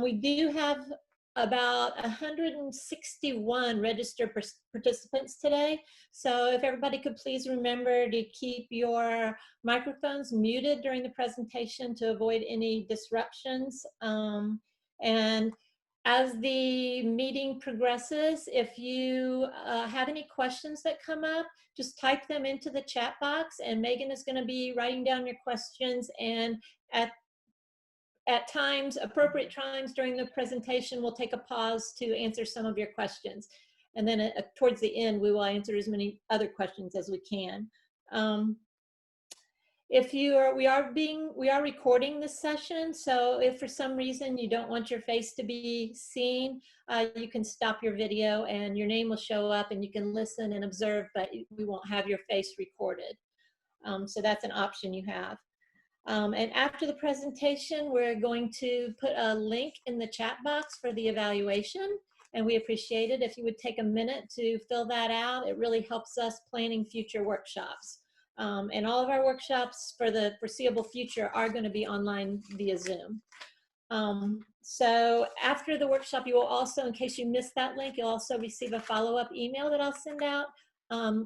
We do have about 161 registered participants today. So if everybody could please remember to keep your microphones muted during the presentation to avoid any disruptions. And as the meeting progresses, if you have any questions that come up, just type them into the chat box, and Megan is going to be writing down your questions, and at times, appropriate times during the presentation, we'll take a pause to answer some of your questions. And then towards the end, we will answer as many other questions as we can. If you are, we are recording this session. So if for some reason you don't want your face to be seen, you can stop your video and your name will show up and you can listen and observe, but we won't have your face recorded. So that's an option you have. And after the presentation, we're going to put a link in the chat box for the evaluation, and we appreciate it if you would take a minute to fill that out. It really helps us planning future workshops. And all of our workshops for the foreseeable future are going to be online via Zoom. So after the workshop, you will also, in case you missed that link, you'll also receive a follow-up email that I'll send out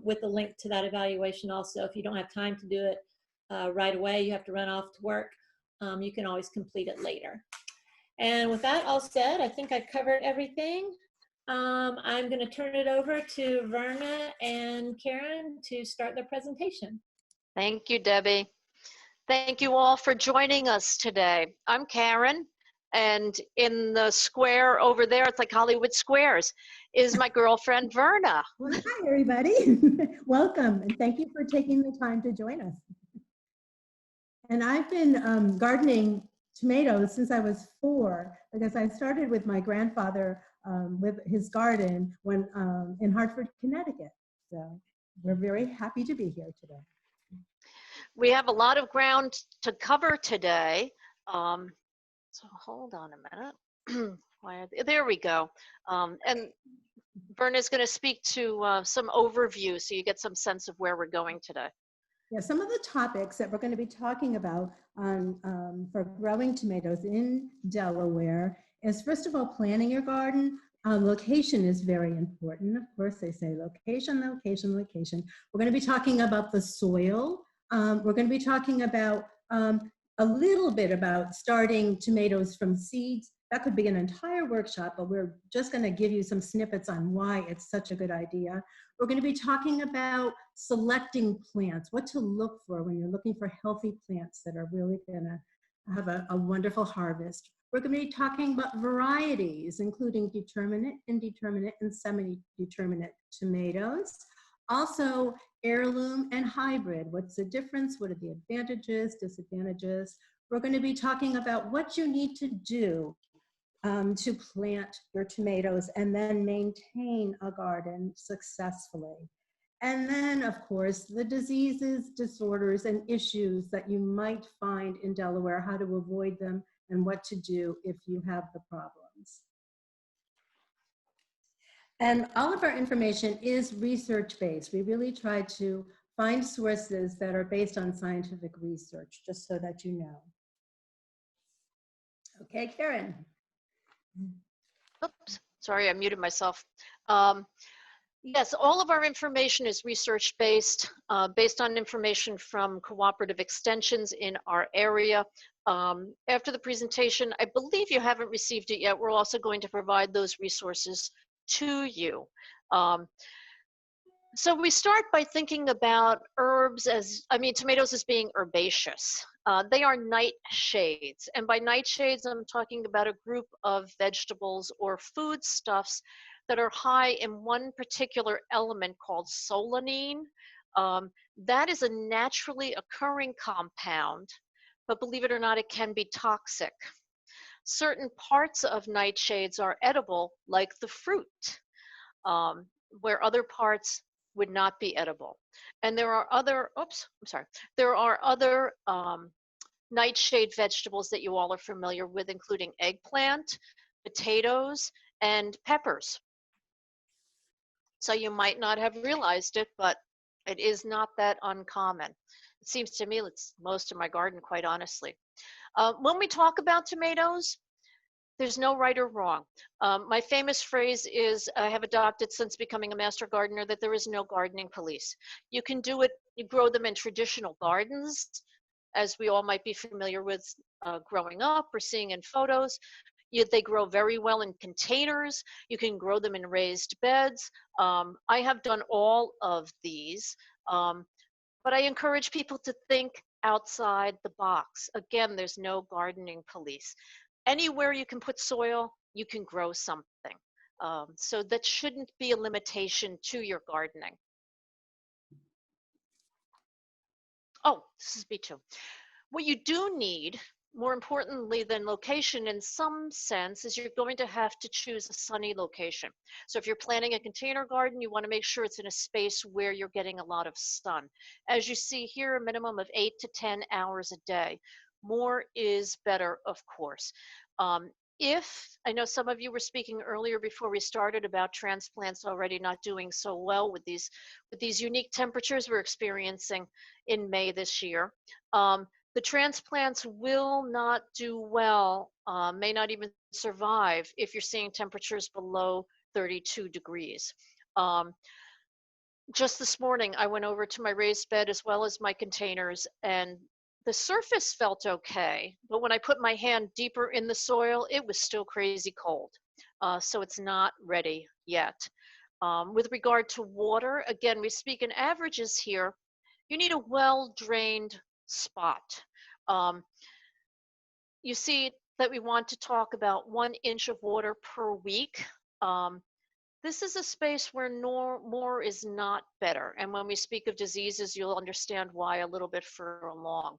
with a link to that evaluation also. If you don't have time to do it right away, you have to run off to work, you can always complete it later. And with that all said, I think I covered everything. I'm going to turn it over to Verna and Karen to start their presentation. Thank you, Debbie. Thank you all for joining us today. I'm Karen, and in the square over there, it's like Hollywood Squares, is my girlfriend Verna. Hi, everybody. Welcome, and thank you for taking the time to join us. And I've been gardening tomatoes since I was 4, because I started with my grandfather with his garden when in Hartford, Connecticut. So we're very happy to be here today. We have a lot of ground to cover today. So hold on a minute. There we go. And Verna's going to speak to some overview so you get some sense of where we're going today. Yeah, some of the topics that we're going to be talking about for growing tomatoes in Delaware is, first of all, planning your garden. Location is very important. Of course, they say location, location, location. We're going to be talking about the soil. We're going to be talking about a little bit about starting tomatoes from seeds. That could be an entire workshop, but we're just going to give you some snippets on why it's such a good idea. We're going to be talking about selecting plants, what to look for when you're looking for healthy plants that are really going to have a wonderful harvest. We're going to be talking about varieties, including determinate, indeterminate, and semi-determinate tomatoes. Also, heirloom and hybrid. What's the difference? What are the advantages, disadvantages? We're going to be talking about what you need to do to plant your tomatoes and then maintain a garden successfully. And then, of course, the diseases, disorders, and issues that you might find in Delaware, how to avoid them, and what to do if you have the problems. And all of our information is research-based. We really try to find sources that are based on scientific research, just so that you know. Okay, Karen. Oops, sorry, I muted myself. Yes, all of our information is research-based, based on information from cooperative extensions in our area. After the presentation, I believe you haven't received it yet. We're also going to provide those resources to you. So we start by thinking about tomatoes as being herbaceous. They are nightshades, and by nightshades, I'm talking about a group of vegetables or foodstuffs that are high in one particular element called solanine. That is a naturally occurring compound, but believe it or not, it can be toxic. Certain parts of nightshades are edible, like the fruit, where other parts would not be edible. And there are other, there are other nightshade vegetables that you all are familiar with, including eggplant, potatoes, and peppers. So you might not have realized it, but it is not that uncommon. It seems to me it's most of my garden, quite honestly. When we talk about tomatoes, There's no right or wrong. My famous phrase is, I have adopted since becoming a master gardener, that there is no gardening police. You can do it, you grow them in traditional gardens, as we all might be familiar with growing up or seeing in photos. They grow very well in containers. You can grow them in raised beds. I have done all of these, but I encourage people to think outside the box. Again, there's no gardening police. Anywhere you can put soil, you can grow something. So that shouldn't be a limitation to your gardening. Oh, this is B2. What you do need, more importantly than location in some sense, is you're going to have to choose a sunny location. So if you're planting a container garden, you want to make sure it's in a space where you're getting a lot of sun. As you see here, a minimum of 8 to 10 hours a day. More is better, of course. If I know some of you were speaking earlier before we started about transplants already not doing so well with these unique temperatures we're experiencing in May this year. The transplants will not do well, may not even survive if you're seeing temperatures below 32 degrees. Just this morning, I went over to my raised bed as well as my containers, and the surface felt okay, but when I put my hand deeper in the soil, it was still crazy cold. So it's not ready yet. With regard to water, again, we speak in averages here. You need a well-drained spot. You see that we want to talk about 1 inch of water per week. This is a space where more is not better. And when we speak of diseases, you'll understand why a little bit further along.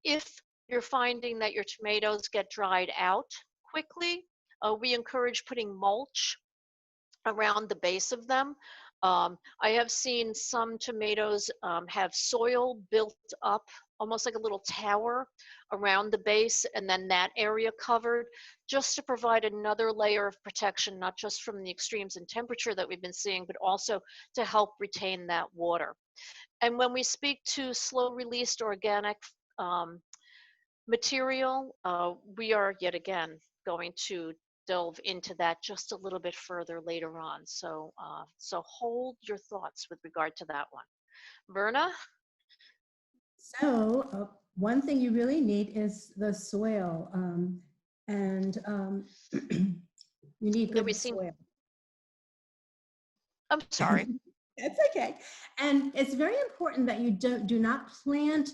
If you're finding that your tomatoes get dried out quickly, we encourage putting mulch around the base of them. I have seen some tomatoes have soil built up, almost like a little tower around the base, and then that area covered, just to provide another layer of protection, not just from the extremes in temperature that we've been seeing, but also to help retain that water. And when we speak to slow released organic material, we are yet again going to delve into that just a little bit further later on. So, so hold your thoughts with regard to that one. Verna? So one thing you really need is the soil, and you need good soil. I'm sorry. It's okay. And it's very important that you do not plant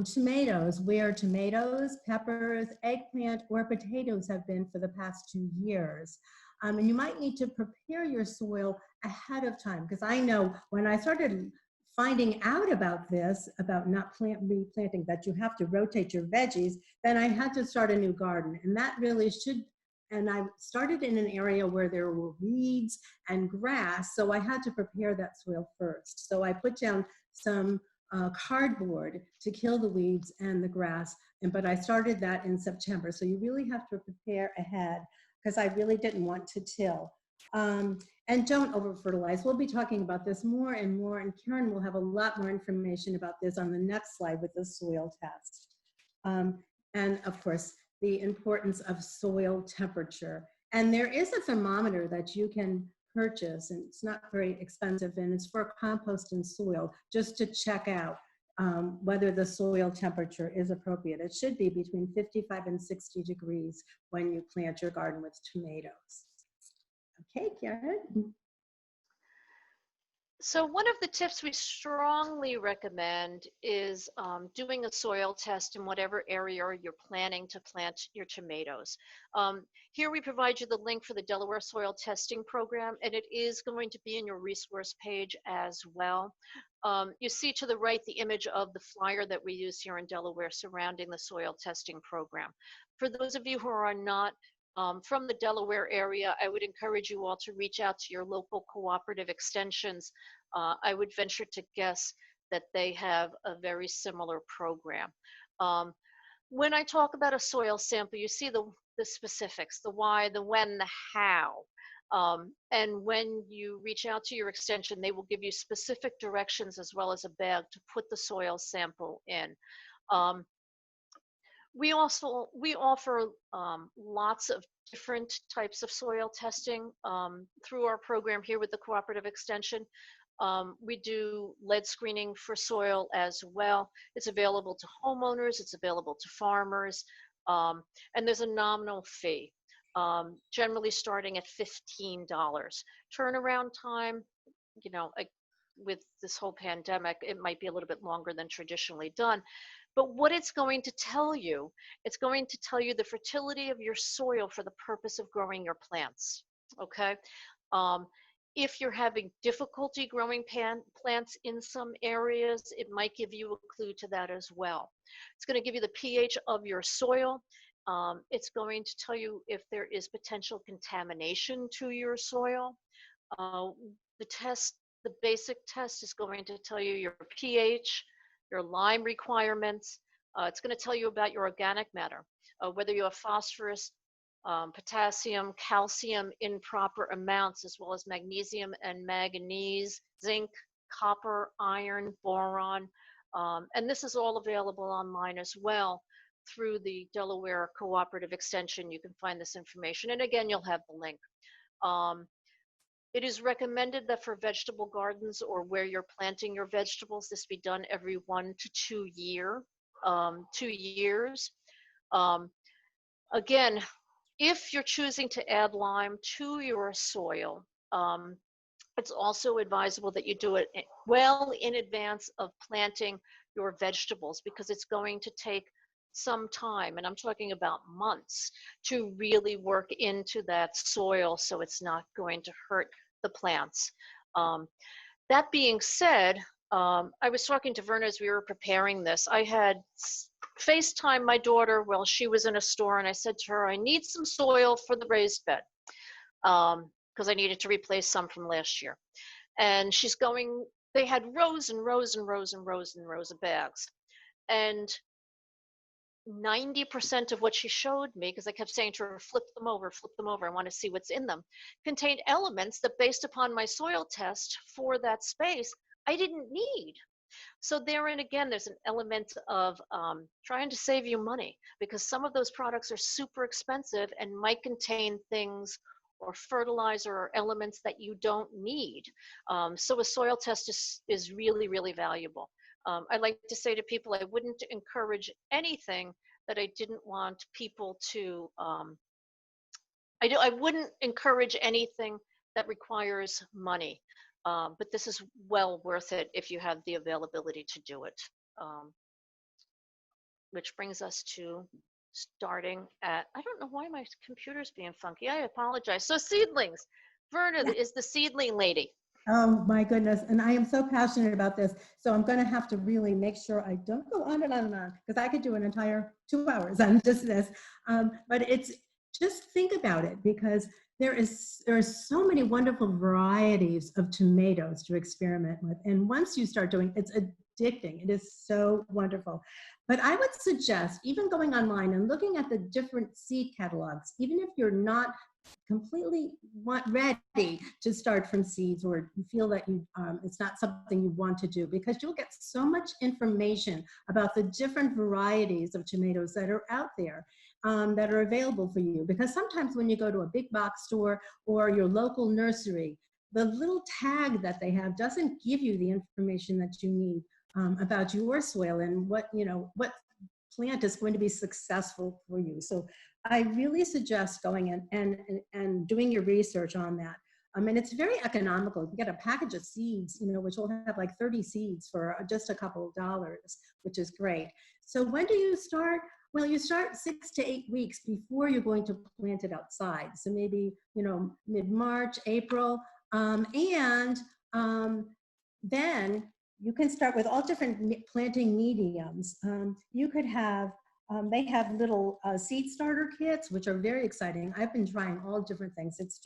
tomatoes where tomatoes, peppers, eggplant, or potatoes have been for the past 2 years. And you might need to prepare your soil ahead of time, because I know when I started finding out about this, about not replanting, that you have to rotate your veggies, then I had to start a new garden. And that really should, and I started in an area where there were weeds and grass, so I had to prepare that soil first. So I put down some cardboard to kill the weeds and the grass, but I started that in September. So you really have to prepare ahead, because I really didn't want to till. And don't over-fertilize. We'll be talking about this more and more, and Karen will have a lot more information about this on the next slide with the soil test. And of course, the importance of soil temperature. And there is a thermometer that you can purchase, and it's not very expensive, and it's for compost and soil, just to check out whether the soil temperature is appropriate. It should be between 55 and 60 degrees when you plant your garden with tomatoes. Okay, Karen. So one of the tips we strongly recommend is doing a soil test in whatever area you're planning to plant your tomatoes. Here we provide you the link for the Delaware Soil Testing Program, and it is going to be in your resource page as well. You see to the right the image of the flyer that we use here in Delaware surrounding the soil testing program. For those of you who are not from the Delaware area, I would encourage you all to reach out to your local cooperative extensions. I would venture to guess that they have a very similar program. When I talk about a soil sample, you see the specifics, the why, the when, the how. And when you reach out to your extension, they will give you specific directions as well as a bag to put the soil sample in. We offer lots of different types of soil testing through our program here with the Cooperative Extension. We do lead screening for soil as well. It's available to homeowners, it's available to farmers, and there's a nominal fee, generally starting at $15. Turnaround time, you know, with this whole pandemic, it might be a little bit longer than traditionally done. But what it's going to tell you, it's going to tell you the fertility of your soil for the purpose of growing your plants, okay? If you're having difficulty growing plants in some areas, it might give you a clue to that as well. It's going to give you the pH of your soil. It's going to tell you if there is potential contamination to your soil. The basic test is going to tell you your pH, your lime requirements. It's going to tell you about your organic matter, whether you have phosphorus, potassium, calcium in proper amounts, as well as magnesium and manganese, zinc, copper, iron, boron. And this is all available online as well through the Delaware Cooperative Extension. You can find this information. And again, you'll have the link. It is recommended that for vegetable gardens or where you're planting your vegetables, this be done every 1 to 2 years. Again, if you're choosing to add lime to your soil, it's also advisable that you do it well in advance of planting your vegetables, because it's going to take some time, and I'm talking about months, to really work into that soil so it's not going to hurt the plants. That being said, I was talking to Verna as we were preparing this. I had FaceTime my daughter while she was in a store, and I said to her, I need some soil for the raised bed, because I needed to replace some from last year. And she's going, they had rows and rows and rows and rows and rows of bags. And 90% of what she showed me, because I kept saying to her, flip them over, I want to see what's in them, contained elements that, based upon my soil test for that space, I didn't need. So therein again, there's an element of trying to save you money, because some of those products are super expensive and might contain things or fertilizer or elements that you don't need. So a soil test is really, really valuable. I like to say to people, I wouldn't encourage anything that I didn't want people to, I wouldn't encourage anything that requires money, but this is well worth it if you have the availability to do it. Which brings us to starting at, I don't know why my computer's being funky, I apologize. So seedlings, Verna is the seedling lady. Oh my goodness, and I am so passionate about this, so I'm going to have to really make sure I don't go on and on and on, because I could do an entire 2 hours on just this. But it's, just think about it, because there are so many wonderful varieties of tomatoes to experiment with, and once you start doing, it's addicting. It is so wonderful. But I would suggest even going online and looking at the different seed catalogs, even if you're not completely ready to start from seeds, or you feel that you it's not something you want to do, because you'll get so much information about the different varieties of tomatoes that are out there, that are available for you. Because sometimes when you go to a big box store or your local nursery, the little tag that they have doesn't give you the information that you need about your soil and what plant is going to be successful for you. So I really suggest going in and doing your research on that. And it's very economical. You can get a package of seeds, which will have like 30 seeds for just a couple of dollars, which is great. So when do you start? Well, you start 6 to 8 weeks before you're going to plant it outside. So maybe, mid-March, April. Then you can start with all different planting mediums. You could have, they have little seed starter kits, which are very exciting. I've been trying all different things. It's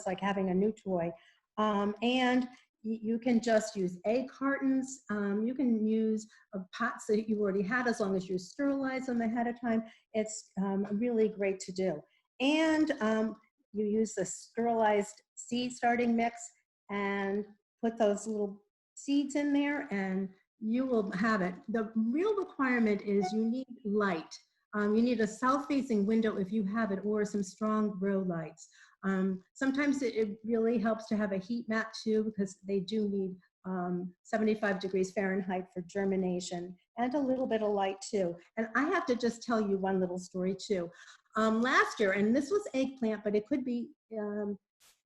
like having a new toy. And you can just use egg cartons. You can use pots that you already had, as long as you sterilize them ahead of time. It's really great to do. And you use the sterilized seed starting mix and put those little seeds in there, and you will have it. The real requirement is you need light. You need a south-facing window if you have it, or some strong grow lights. Sometimes it really helps to have a heat mat too, because they do need 75 degrees Fahrenheit for germination, and a little bit of light too. And I have to just tell you one little story too. Last year, and this was eggplant, but it could be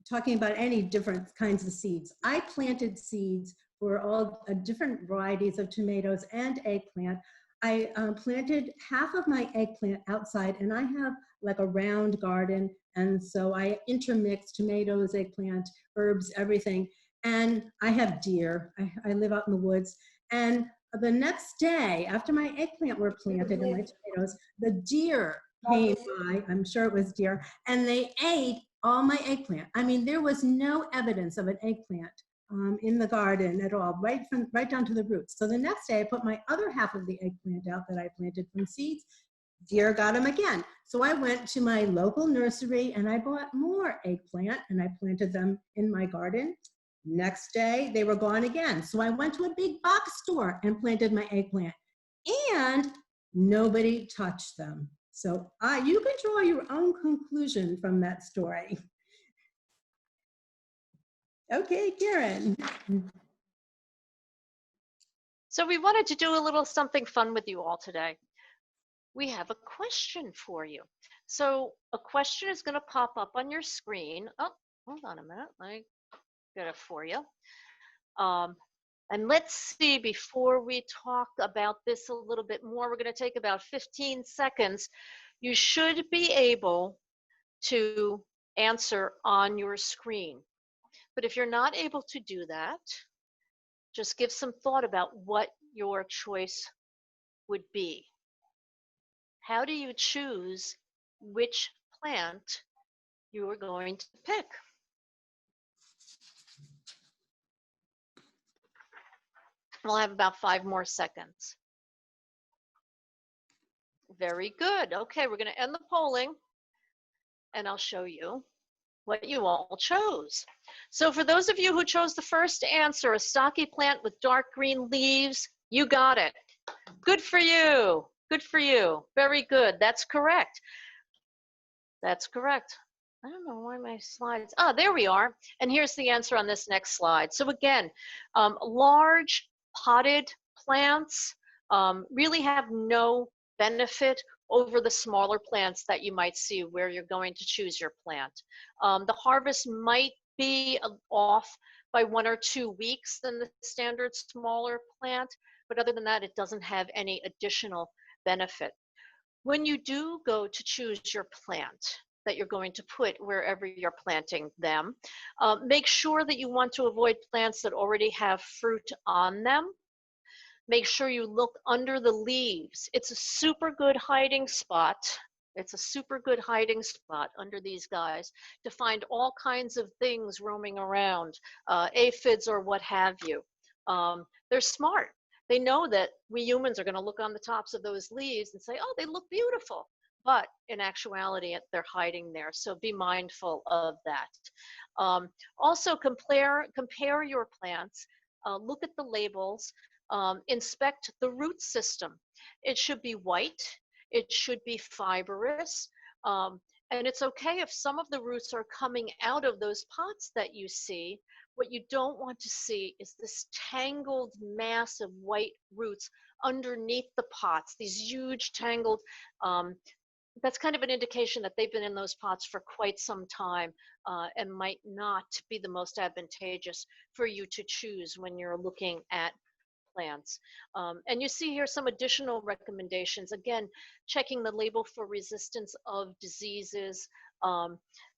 talking about any different kinds of seeds. I planted seeds for all different varieties of tomatoes and eggplant. I planted half of my eggplant outside, and I have like a round garden, and so I intermix tomatoes, eggplant, herbs, everything. And I have deer. I live out in the woods. And the next day, after my eggplant were planted and my tomatoes, the deer came by, I'm sure it was deer, and they ate all my eggplant. I mean, there was no evidence of an eggplant in the garden at all, right down to the roots. So the next day I put my other half of the eggplant out that I planted from seeds. Deer got them again. So I went to my local nursery and I bought more eggplant and I planted them in my garden. Next day they were gone again. So I went to a big box store and planted my eggplant, and nobody touched them. So you can draw your own conclusion from that story. Okay, Karen. So we wanted to do a little something fun with you all today. We have a question for you. So a question is going to pop up on your screen. Oh, hold on a minute. Let me get it for you. And let's see, before we talk about this a little bit more, we're going to take about 15 seconds. You should be able to answer on your screen. But if you're not able to do that, just give some thought about what your choice would be. How do you choose which plant you are going to pick? We'll have about 5 more seconds. Very good. Okay, we're going to end the polling, and I'll show you what you all chose. So for those of you who chose the first answer, a stocky plant with dark green leaves, you got it. Good for you. Good for you. Very good. That's correct. That's correct. I don't know why my slides, there we are. And here's the answer on this next slide. So again, large potted plants really have no benefit over the smaller plants that you might see where you're going to choose your plant. The harvest might be off by 1 or 2 weeks than the standard smaller plant, but other than that, it doesn't have any additional benefit. When you do go to choose your plant that you're going to put wherever you're planting them, make sure that you want to avoid plants that already have fruit on them. Make sure you look under the leaves. It's a super good hiding spot. It's a super good hiding spot under these guys to find all kinds of things roaming around, aphids or what have you. They're smart. They know that we humans are going to look on the tops of those leaves and say, oh, they look beautiful. But in actuality, they're hiding there. So be mindful of that. Also, compare your plants. Look at the labels. Inspect the root system. It should be white. It should be fibrous. And it's okay if some of the roots are coming out of those pots that you see. What you don't want to see is this tangled mass of white roots underneath the pots, these huge tangled, that's kind of an indication that they've been in those pots for quite some time and might not be the most advantageous for you to choose when you're looking at plants. And you see here some additional recommendations. Again, checking the label for resistance of diseases.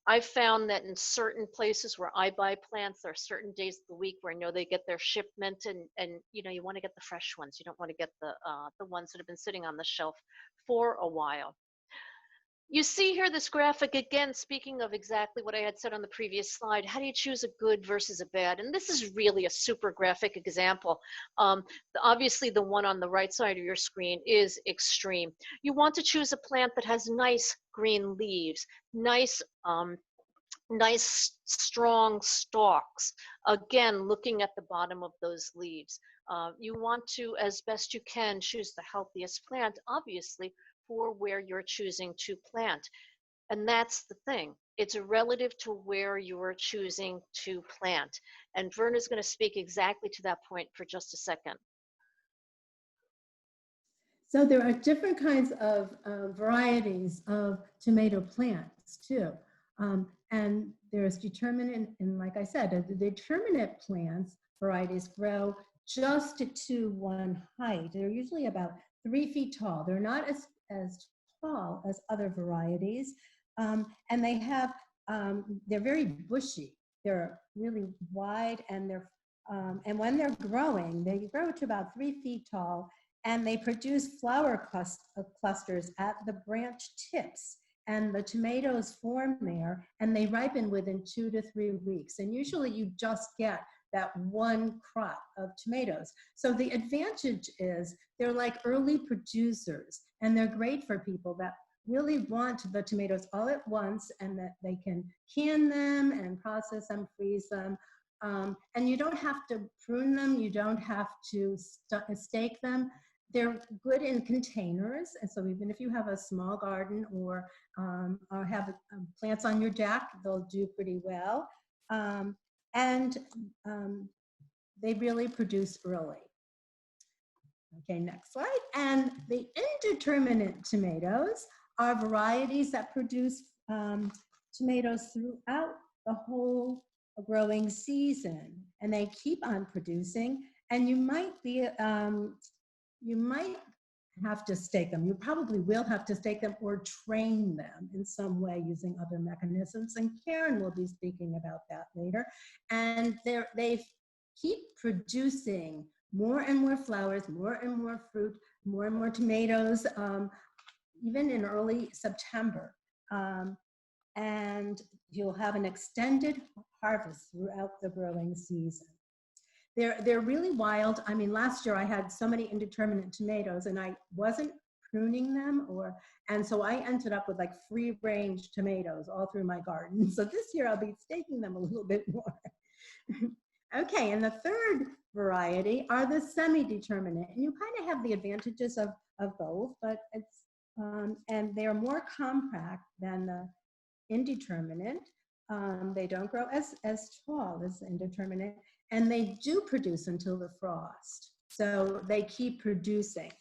I've found that in certain places where I buy plants, there are certain days of the week where I know they get their shipment, and you know, you want to get the fresh ones. You don't want to get the ones that have been sitting on the shelf for a while. You see here this graphic again, speaking of exactly what I had said on the previous slide. How do you choose a good versus a bad? And this is really a super graphic example. Obviously, the one on the right side of your screen is extreme. You want to choose a plant that has nice green leaves, nice strong stalks. Again, looking at the bottom of those leaves. You want to, as best you can, choose the healthiest plant, obviously, for where you're choosing to plant. And that's the thing. It's relative to where you're choosing to plant. And Verna's going to speak exactly to that point for just a second. So there are different kinds of varieties of tomato plants too. And there's determinate, and like I said, the determinate plants varieties grow just to one height. They're usually about 3 feet tall. They're not as tall as other varieties. And they have, they're very bushy. They're really wide, and and when they're growing, they grow to about 3 feet tall, and they produce flower clusters at the branch tips. And the tomatoes form there, and they ripen within 2 to 3 weeks. And usually you just get that one crop of tomatoes. So the advantage is they're like early producers, and they're great for people that really want the tomatoes all at once, and that they can can them and process them, freeze them. And you don't have to prune them. You don't have to stake them. They're good in containers, and so even if you have a small garden or have plants on your deck, they'll do pretty well. And they really produce early. Okay, next slide. And the indeterminate tomatoes are varieties that produce tomatoes throughout the whole growing season, and they keep on producing. And you might have to stake them. You probably will have to stake them or train them in some way using other mechanisms. And Karen will be speaking about that later. And they keep producing more and more flowers, more and more fruit, more and more tomatoes, even in early September. And you'll have an extended harvest throughout the growing season. They're really wild. I mean, last year I had so many indeterminate tomatoes, and I wasn't pruning them, and so I ended up with like free range tomatoes all through my garden. So this year I'll be staking them a little bit more. Okay, and the third variety are the semi-determinate, and you kind of have the advantages of both, but it's and they're more compact than the indeterminate. They don't grow as tall as indeterminate, and they do produce until the frost. So they keep producing.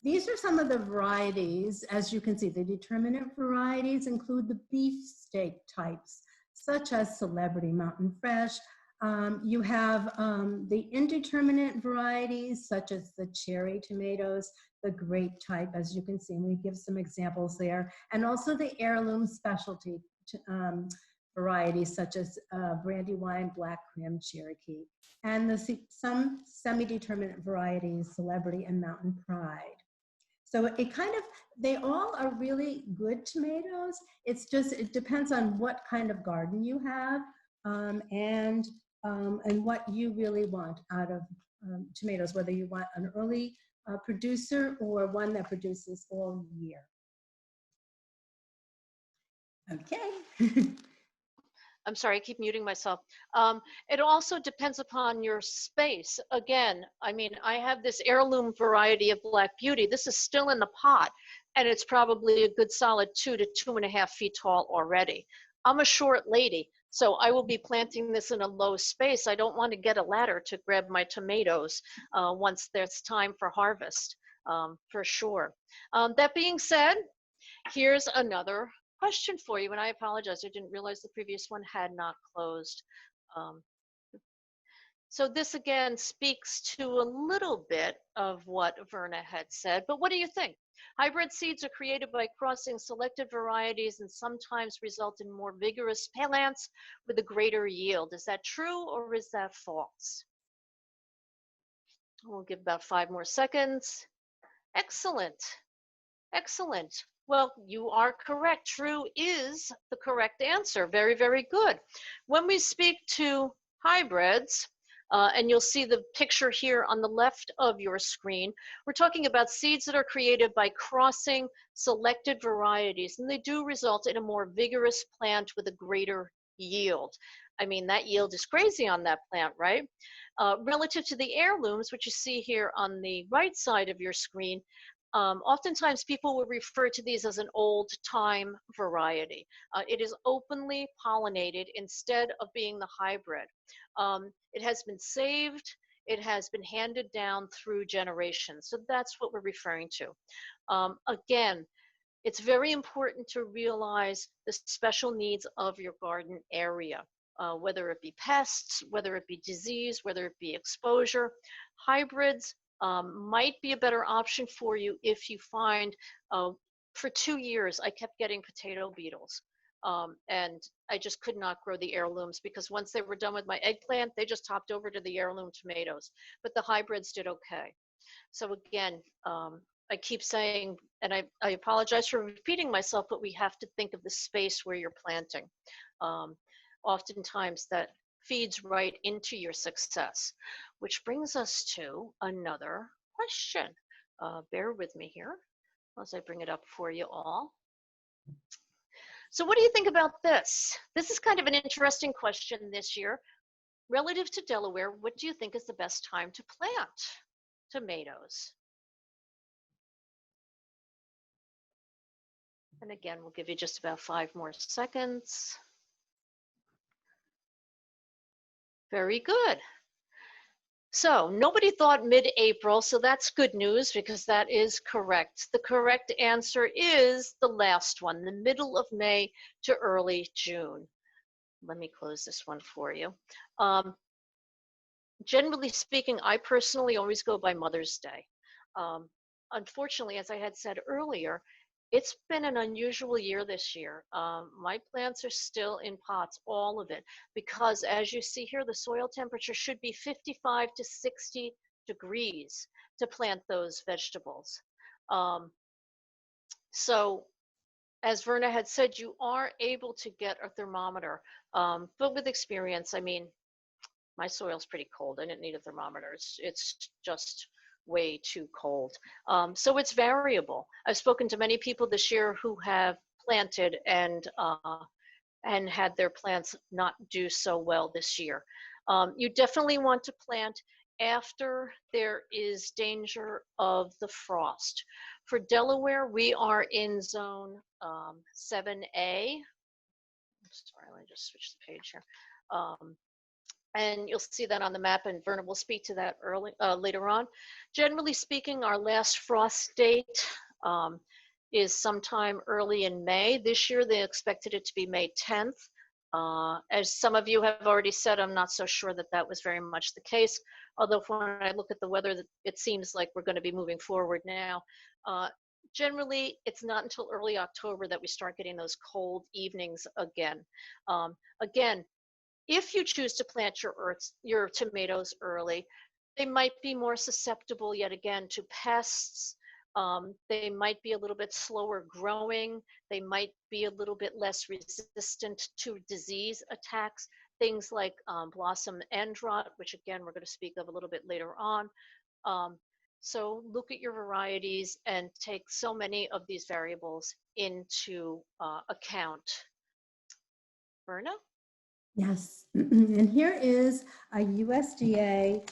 These are some of the varieties. As you can see, the determinate varieties include the beefsteak types, such as Celebrity Mountain Fresh. You have the indeterminate varieties, such as the cherry tomatoes, the grape type, as you can see, and we give some examples there, and also the heirloom specialty varieties, such as Brandywine, Black Crim, Cherokee, and some semi-determinate varieties, Celebrity and Mountain Pride. So it kind of, they all are really good tomatoes. It's just, it depends on what kind of garden you have, and what you really want out of tomatoes, whether you want an early producer or one that produces all year. Okay. I'm sorry, I keep muting myself. It also depends upon your space. Again, I mean, I have this heirloom variety of Black Beauty. This is still in the pot, and it's probably a good solid 2 to 2.5 feet tall already. I'm a short lady, so I will be planting this in a low space. I don't want to get a ladder to grab my tomatoes once there's time for harvest, for sure. That being said, here's another question for you, and I apologize, I didn't realize the previous one had not closed. So this again speaks to a little bit of what Verna had said, but what do you think? Hybrid seeds are created by crossing selected varieties and sometimes result in more vigorous plants with a greater yield. Is that true or is that false? We'll give about 5 more seconds. Excellent, excellent. Well, you are correct. True is the correct answer. Very, very good. When we speak to hybrids, and you'll see the picture here on the left of your screen, we're talking about seeds that are created by crossing selected varieties, and they do result in a more vigorous plant with a greater yield. I mean, that yield is crazy on that plant, right? Relative to the heirlooms, which you see here on the right side of your screen, Oftentimes people will refer to these as an old time variety. It is openly pollinated instead of being the hybrid. It has been saved, it has been handed down through generations. So that's what we're referring to. Again, it's very important to realize the special needs of your garden area, whether it be pests, whether it be disease, whether it be exposure. Hybrids might be a better option for you if you find, for 2 years, I kept getting potato beetles. And I just could not grow the heirlooms because once they were done with my eggplant, they just hopped over to the heirloom tomatoes. But the hybrids did okay. So again, I keep saying, and I apologize for repeating myself, but we have to think of the space where you're planting. Oftentimes that feeds right into your success, which brings us to another question. Bear with me here as I bring it up for you all. So what do you think about this? This is kind of an interesting question this year. Relative to Delaware, what do you think is the best time to plant tomatoes? And again, we'll give you just about 5 more seconds. Very good. So nobody thought mid-April, so that's good news because that is correct. The correct answer is the last one, the middle of May to early June. Let me close this one for you. Generally speaking, I personally always go by Mother's Day. Unfortunately, as I had said earlier, it's been an unusual year this year. My plants are still in pots, all of it, because as you see here, the soil temperature should be 55 to 60 degrees to plant those vegetables. So as Verna had said, you are able to get a thermometer, but with experience, I mean, my soil's pretty cold. I didn't need a thermometer. It's just way too cold. So it's variable. I've spoken to many people this year who have planted and had their plants not do so well this year. You definitely want to plant after there is danger of the frost. For Delaware, we are in zone 7A. Sorry, let me just switch the page here. And you'll see that on the map, and Verna will speak to that later on. Generally speaking, our last frost date is sometime early in May. This year, they expected it to be May 10th. As some of you have already said, I'm not so sure that that was very much the case. Although when I look at the weather, it seems like we're going to be moving forward now. Generally, it's not until early October that we start getting those cold evenings again. Again, if you choose to plant your tomatoes early, they might be more susceptible yet again to pests. They might be a little bit slower growing. They might be a little bit less resistant to disease attacks, things like blossom end rot, which again, we're going to speak of a little bit later on. So look at your varieties and take so many of these variables into account. Verna? Yes, and here is a USDA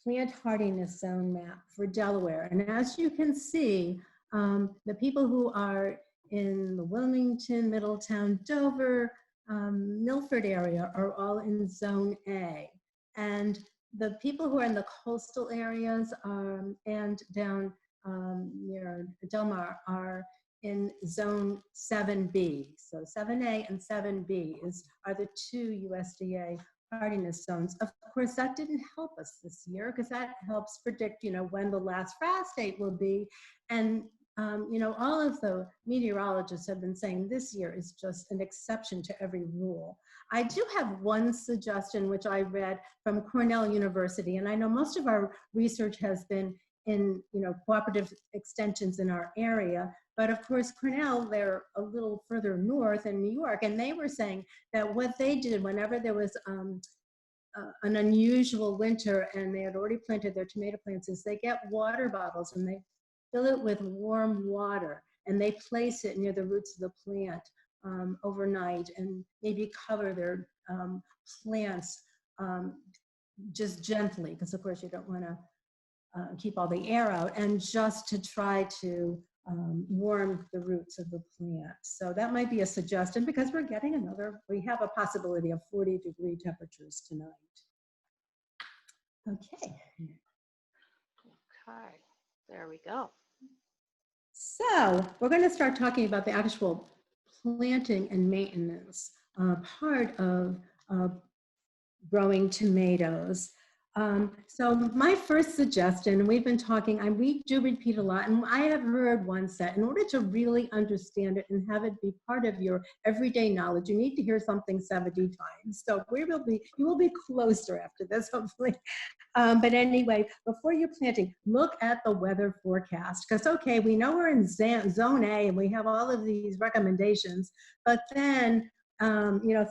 plant hardiness zone map for Delaware. And as you can see, the people who are in the Wilmington, Middletown, Dover, Milford area are all in zone A. And the people who are in the coastal areas and down near Del Mar are in zone 7B. So 7A and 7B are the two USDA hardiness zones. Of course, that didn't help us this year because that helps predict, when the last frost date will be. And, all of the meteorologists have been saying this year is just an exception to every rule. I do have one suggestion, which I read from Cornell University, and I know most of our research has been in, cooperative extensions in our area. But of course, Cornell, they're a little further north in New York, and they were saying that what they did whenever there was an unusual winter and they had already planted their tomato plants is they get water bottles and they fill it with warm water and they place it near the roots of the plant overnight and maybe cover their plants just gently, because of course you don't want to keep all the air out, and just to try to warm the roots of the plant. So that might be a suggestion, because we have a possibility of 40-degree temperatures tonight. Okay. Okay, there we go. So we're going to start talking about the actual planting and maintenance part of growing tomatoes. So my first suggestion, we've been talking, we do repeat a lot, and I have heard one set, in order to really understand it and have it be part of your everyday knowledge, you need to hear something 70 times. So you will be closer after this, hopefully. But anyway, before you're planting, look at the weather forecast, because okay, we know we're in zone A and we have all of these recommendations, but then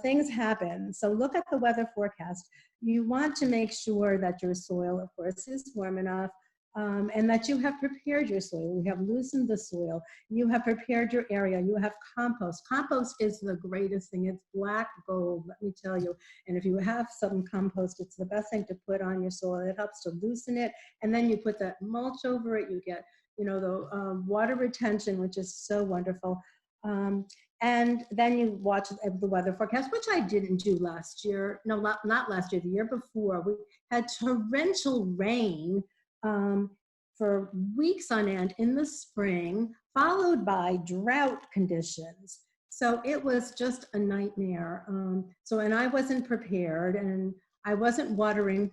things happen. So look at the weather forecast. You want to make sure that your soil, of course, is warm enough, and that you have prepared your soil. You have loosened the soil. You have prepared your area. You have compost. Compost is the greatest thing. It's black gold, let me tell you. And if you have some compost, it's the best thing to put on your soil. It helps to loosen it. And then you put that mulch over it. You get, the water retention, which is so wonderful. And then you watch the weather forecast, which I didn't do last year. No, not last year, the year before. We had torrential rain for weeks on end in the spring, followed by drought conditions. So it was just a nightmare. And I wasn't prepared, and I wasn't watering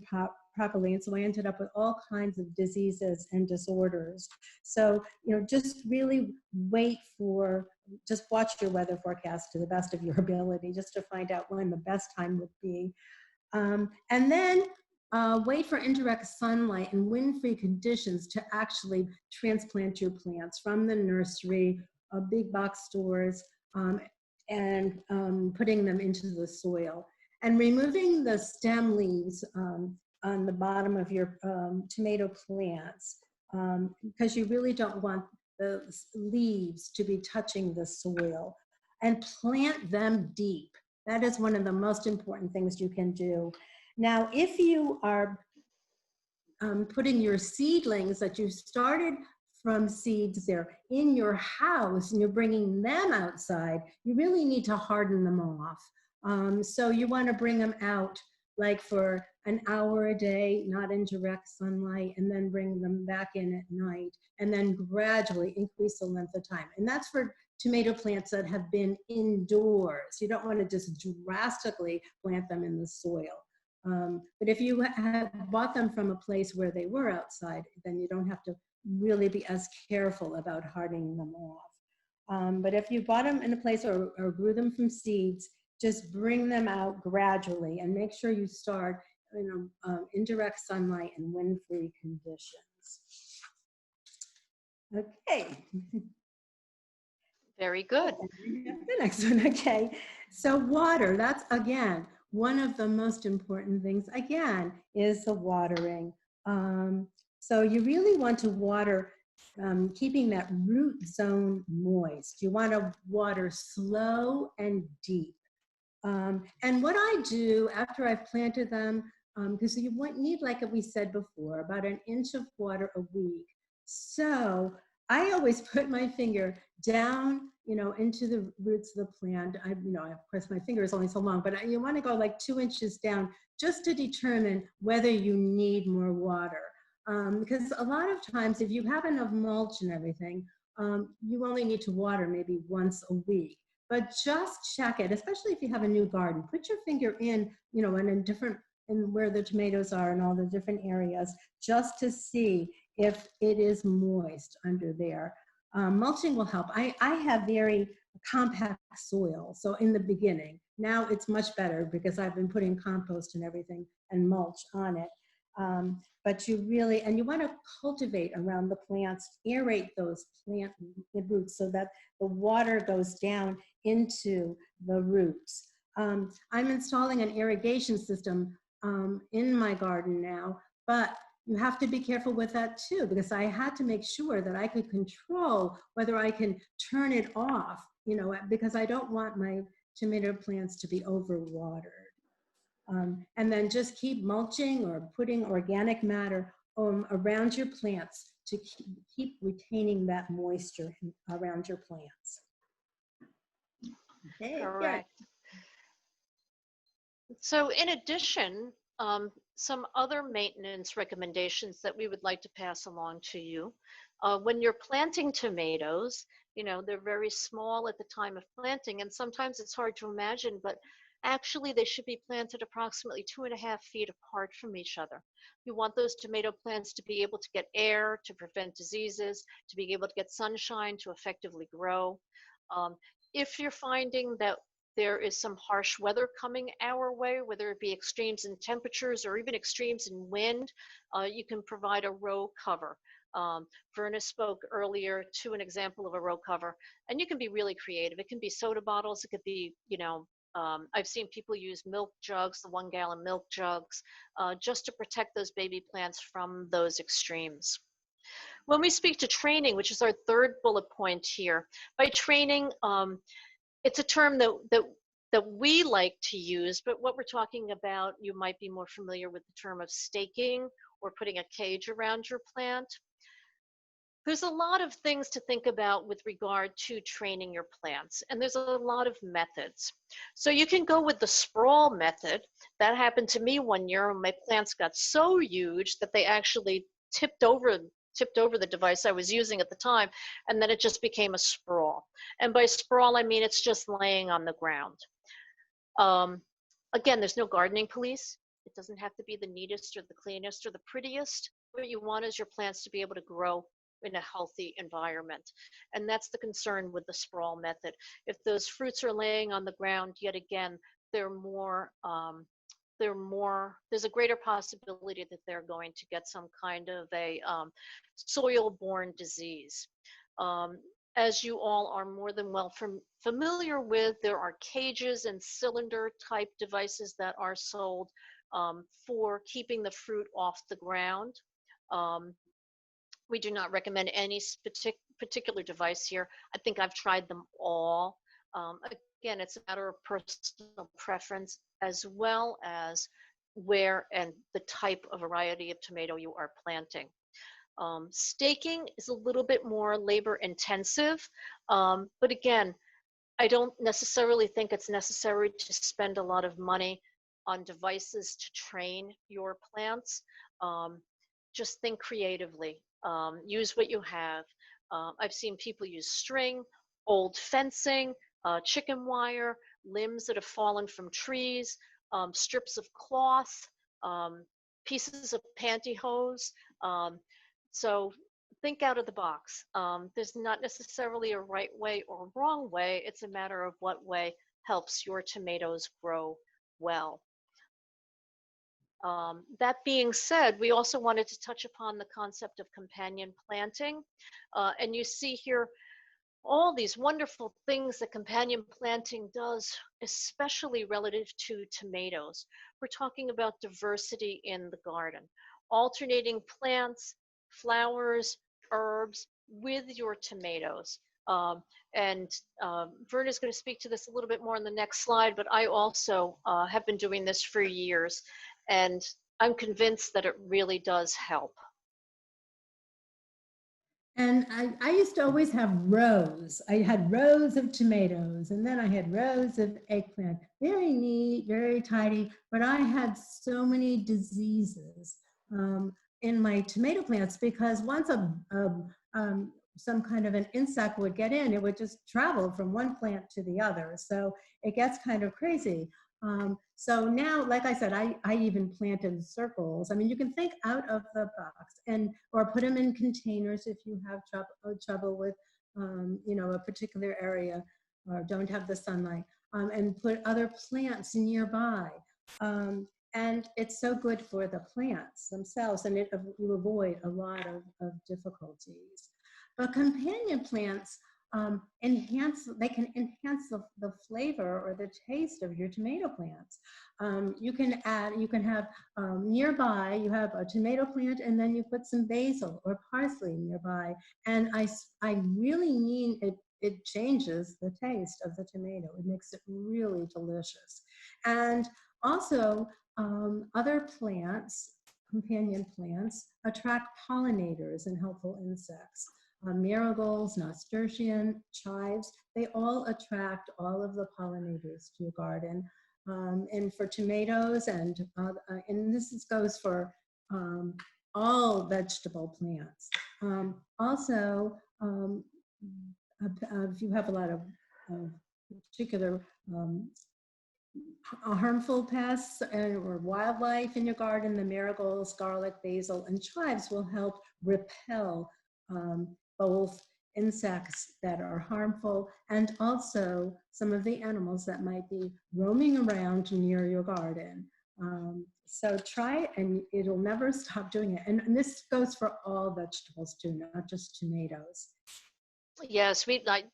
properly, and so I ended up with all kinds of diseases and disorders. So, just really just watch your weather forecast to the best of your ability, just to find out when the best time would be. And then wait for indirect sunlight and wind-free conditions to actually transplant your plants from the nursery, big box stores, and putting them into the soil. And removing the stem leaves on the bottom of your tomato plants, because you really don't want the leaves to be touching the soil. And plant them deep. That is one of the most important things you can do. Now, if you are putting your seedlings that you started from seeds there in your house, and you're bringing them outside, you really need to harden them off. So you want to bring them out like for an hour a day, not in direct sunlight, and then bring them back in at night, and then gradually increase the length of time. And that's for tomato plants that have been indoors. You don't want to just drastically plant them in the soil. But if you have bought them from a place where they were outside, then you don't have to really be as careful about hardening them off. But if you bought them in a place or grew them from seeds, just bring them out gradually and make sure you start in direct sunlight and wind-free conditions. Okay. Very good. The next one, okay. So water, that's again, one of the most important things, again, is the watering. So you really want to water, keeping that root zone moist. You want to water slow and deep. And what I do after I've planted them, because you need, like we said before, about an inch of water a week. So I always put my finger down, into the roots of the plant. Of course, my finger is only so long, but you want to go like 2 inches down just to determine whether you need more water. Because a lot of times, if you have enough mulch and everything, you only need to water maybe once a week. But just check it, especially if you have a new garden. Put your finger in, in where the tomatoes are and all the different areas, just to see if it is moist under there. Mulching will help. I have very compact soil, so in the beginning. Now it's much better because I've been putting compost and everything and mulch on it. But you want to cultivate around the plants, aerate those plant roots so that the water goes down into the roots. I'm installing an irrigation system in my garden now, but you have to be careful with that too, because I had to make sure that I could control whether I can turn it off, because I don't want my tomato plants to be overwatered. And then just keep mulching or putting organic matter around your plants to keep retaining that moisture around your plants. Okay, Correct. So in addition, some other maintenance recommendations that we would like to pass along to you. When you're planting tomatoes, you know, they're very small at the time of planting, and sometimes it's hard to imagine, but actually they should be planted approximately 2.5 feet apart from each other. You want those tomato plants to be able to get air, to prevent diseases, to be able to get sunshine, to effectively grow. If you're finding that there is some harsh weather coming our way, whether it be extremes in temperatures or even extremes in wind, you can provide a row cover. Verna spoke earlier to an example of a row cover, and you can be really creative. It can be soda bottles, it could be, you know, I've seen people use milk jugs, the 1-gallon milk jugs, just to protect those baby plants from those extremes. When we speak to training, which is our third bullet point here, by training, it's a term that we like to use, but what we're talking about, you might be more familiar with the term of staking or putting a cage around your plant. There's a lot of things to think about with regard to training your plants, and there's a lot of methods. So you can go with the sprawl method. That happened to me one year when my plants got so huge that they actually tipped over the device I was using at the time, and then it just became a sprawl. And by sprawl, I mean it's just laying on the ground. Again, there's no gardening police. It doesn't have to be the neatest or the cleanest or the prettiest. What you want is your plants to be able to grow in a healthy environment. And that's the concern with the sprawl method. If those fruits are laying on the ground, yet again, there's a greater possibility that they're going to get some kind of a soil-borne disease. As you all are more than well familiar with, there are cages and cylinder type devices that are sold for keeping the fruit off the ground. We do not recommend any particular device here. I think I've tried them all. Again, it's a matter of personal preference as well as where and the type of variety of tomato you are planting. Staking is a little bit more labor intensive, but again, I don't necessarily think it's necessary to spend a lot of money on devices to train your plants. Just think creatively. Use what you have. I've seen people use string, old fencing, chicken wire, limbs that have fallen from trees, strips of cloth, pieces of pantyhose. So think out of the box. There's not necessarily a right way or wrong way. It's a matter of what way helps your tomatoes grow well. That being said, we also wanted to touch upon the concept of companion planting. And you see here all these wonderful things that companion planting does, especially relative to tomatoes. We're talking about diversity in the garden, alternating plants, flowers, herbs with your tomatoes. Verna's going to speak to this a little bit more on the next slide, but I also have been doing this for years, and I'm convinced that it really does help. And I used to always have rows. I had rows of tomatoes, and then I had rows of eggplant. Very neat, very tidy, but I had so many diseases in my tomato plants because once some kind of an insect would get in, it would just travel from one plant to the other. So it gets kind of crazy. So now, like I said, I even planted circles. I mean, you can think out of the box or put them in containers if you have trouble with, a particular area or don't have the sunlight, and put other plants nearby. And it's so good for the plants themselves, and you avoid a lot of difficulties. But companion plants, they can enhance the flavor or the taste of your tomato plants. You can have nearby, you have a tomato plant and then you put some basil or parsley nearby. And I really mean it changes the taste of the tomato. It makes it really delicious. And also other plants companion plants attract pollinators and helpful insects. Marigolds, nasturtium, chives, they all attract all of the pollinators to your garden. And for tomatoes, and goes for all vegetable plants. Also, if you have a lot of particular harmful pests or wildlife in your garden, the marigolds, garlic, basil, and chives will help repel both insects that are harmful and also some of the animals that might be roaming around near your garden. So try it and it'll never stop doing it. And this goes for all vegetables too, not just tomatoes. Yes,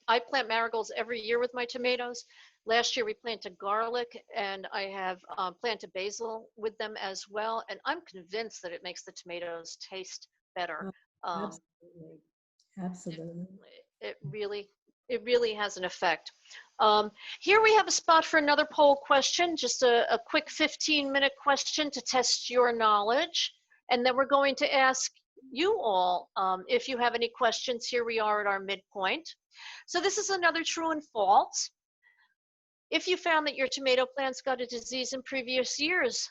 I plant marigolds every year with my tomatoes. Last year we planted garlic, and I have planted basil with them as well. And I'm convinced that it makes the tomatoes taste better. Absolutely, absolutely. It really has an effect. Here we have a spot for another poll question, just a quick 15-minute question to test your knowledge. And then we're going to ask you all if you have any questions. Here we are at our midpoint. So this is another true and false. If you found that your tomato plants got a disease in previous years,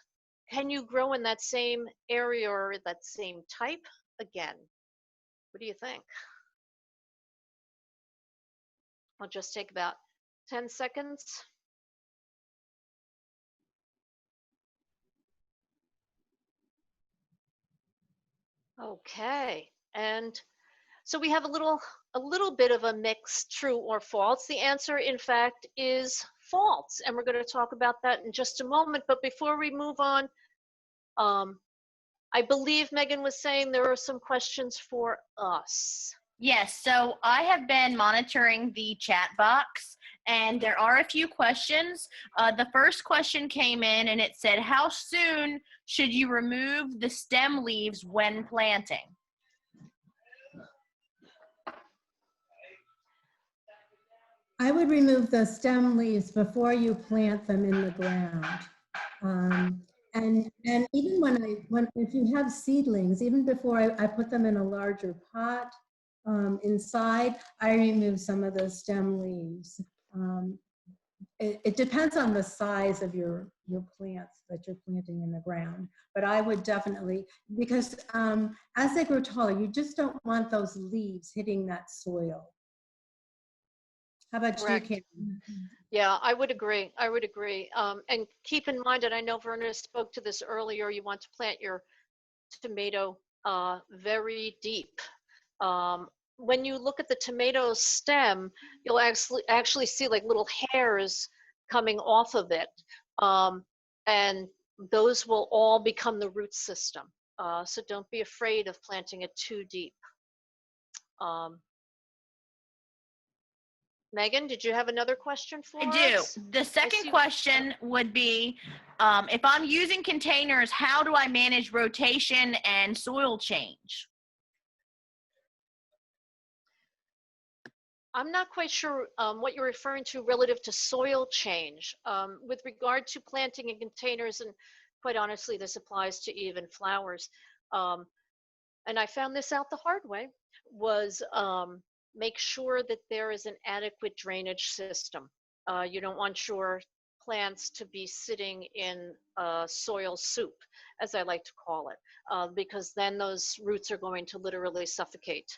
can you grow in that same area or that same type again? What do you think? I'll just take about 10 seconds. Okay, and so we have a little bit of a mix, true or false. The answer, in fact, is false, and we're going to talk about that in just a moment. But before we move on, I believe Megan was saying there are some questions for us. Yes, so I have been monitoring the chat box, and there are a few questions. The first question came in, and it said, how soon should you remove the stem leaves when planting? I would remove the stem leaves before you plant them in the ground. And even if you have seedlings, even before I put them in a larger pot inside, I remove some of the stem leaves. It depends on the size of your plants that you're planting in the ground. But I would definitely, because as they grow taller, you just don't want those leaves hitting that soil. How about Correct. you, Karen? Yeah, I would agree. I would agree. And keep in mind, and I know Verna spoke to this earlier, you want to plant your tomato very deep. When you look at the tomato stem, you'll actually see like little hairs coming off of it. And those will all become the root system. So don't be afraid of planting it too deep. Megan, did you have another question for us? I do. The second question would be, if I'm using containers, how do I manage rotation and soil change? I'm not quite sure what you're referring to relative to soil change. With regard to planting in containers, and quite honestly, this applies to even flowers, and I found this out the hard way, was make sure that there is an adequate drainage system. You don't want your plants to be sitting in soil soup, as I like to call it, because then those roots are going to literally suffocate.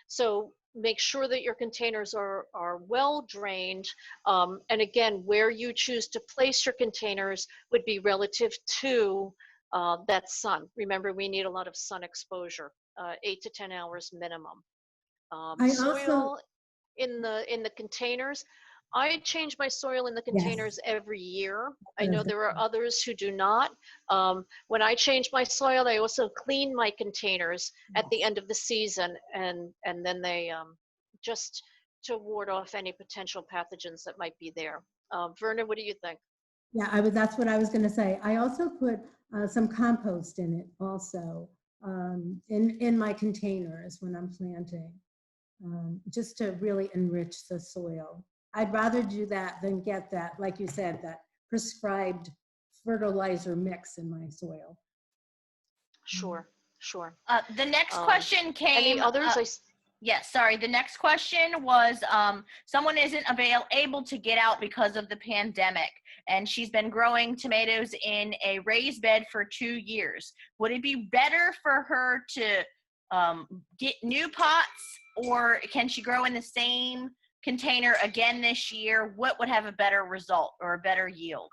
So make sure that your containers are well drained. And again, where you choose to place your containers would be relative to that sun. Remember, we need a lot of sun exposure, 8 to 10 hours minimum. Soil in the containers, I change my soil in the containers every year. I know there are others who do not. When I change my soil, I also clean my containers at the end of the season, and then they just to ward off any potential pathogens that might be there. Verna, what do you think? Yeah, that's what I was going to say. I also put some compost in it also in my containers when I'm planting, just to really enrich the soil. I'd rather do that than get that, like you said, that prescribed fertilizer mix in my soil. Sure, sure. The next Um, question came. Any others? Yes, sorry. The next question was someone isn't able to get out because of the pandemic, and she's been growing tomatoes in a raised bed for 2 years. Would it be better for her to get new pots, or can she grow in the same container again this year? What would have a better result or a better yield?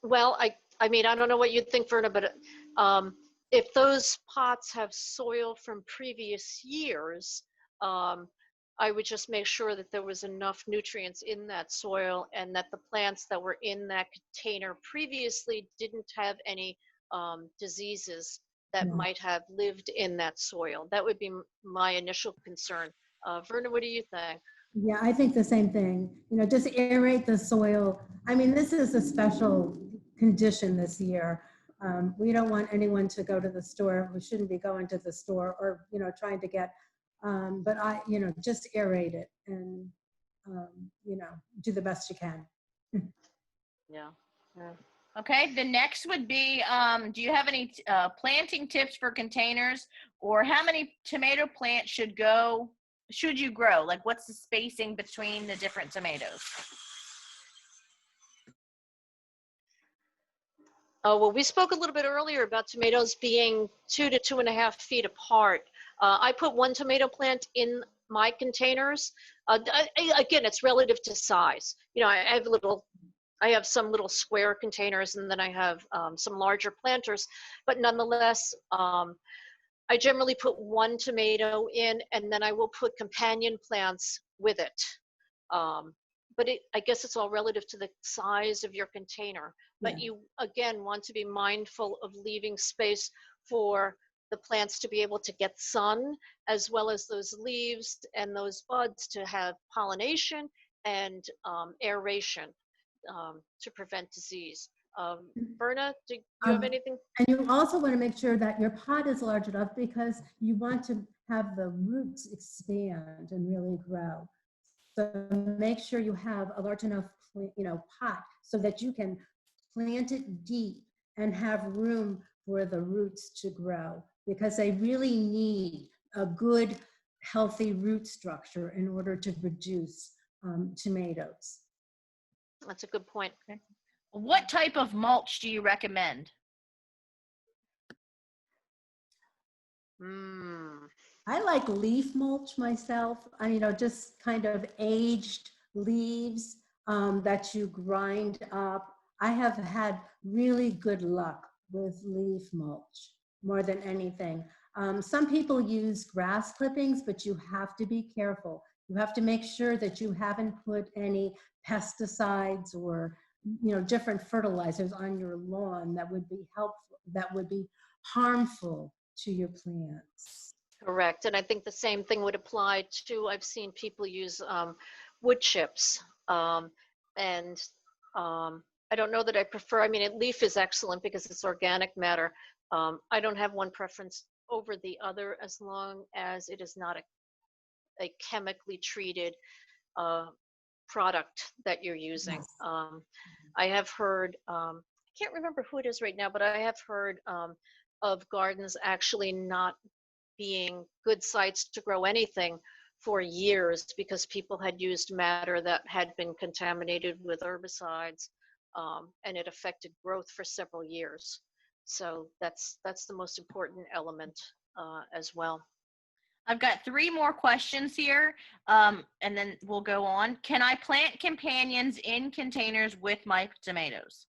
Well, I mean, I don't know what you'd think, Verna, but if those pots have soil from previous years, I would just make sure that there was enough nutrients in that soil and that the plants that were in that container previously didn't have any diseases that Yeah. might have lived in that soil. That would be my initial concern. Verna, what do you think? Yeah, I think the same thing. You know, just aerate the soil. I mean, this is a special condition this year. We don't want anyone to go to the store. We shouldn't be going to the store or, you know, trying to get, but you know, just aerate it and, you know, do the best you can. Yeah. Yeah. Okay, the next would be, do you have any planting tips for containers, or how many tomato plants should you grow? Like, what's the spacing between the different tomatoes? Oh, well, we spoke a little bit earlier about tomatoes being 2 to 2.5 feet apart. I put 1 tomato plant in my containers. Again, it's relative to size. You know, I have some little square containers, and then I have some larger planters, but nonetheless, I generally put 1 tomato in, and then I will put companion plants with it. But I guess it's all relative to the size of your container. But Yeah. you, again, want to be mindful of leaving space for the plants to be able to get sun, as well as those leaves and those buds to have pollination and aeration to prevent disease. Verna, do you have anything? And you also want to make sure that your pot is large enough because you want to have the roots expand and really grow. So make sure you have a large enough, you know, pot so that you can plant it deep and have room for the roots to grow, because they really need a good, healthy root structure in order to produce tomatoes. That's a good point. Okay. What type of mulch do you recommend? I like leaf mulch myself. You know, just kind of aged leaves that you grind up. I have had really good luck with leaf mulch more than anything. Some people use grass clippings, but you have to be careful. You have to make sure that you haven't put any pesticides or, you know, different fertilizers on your lawn that would be helpful, that would be harmful to your plants. Correct, and I think the same thing would apply to, I've seen people use wood chips, and I don't know that I prefer, I mean, leaf is excellent because it's organic matter. I don't have one preference over the other as long as it is not a chemically treated product that you're using. Yes. I have heard, I can't remember who it is right now, but I have heard of gardens actually not being good sites to grow anything for years because people had used matter that had been contaminated with herbicides, and it affected growth for several years. So that's the most important element as well. I've got 3 more questions here, and then we'll go on. Can I plant companions in containers with my tomatoes?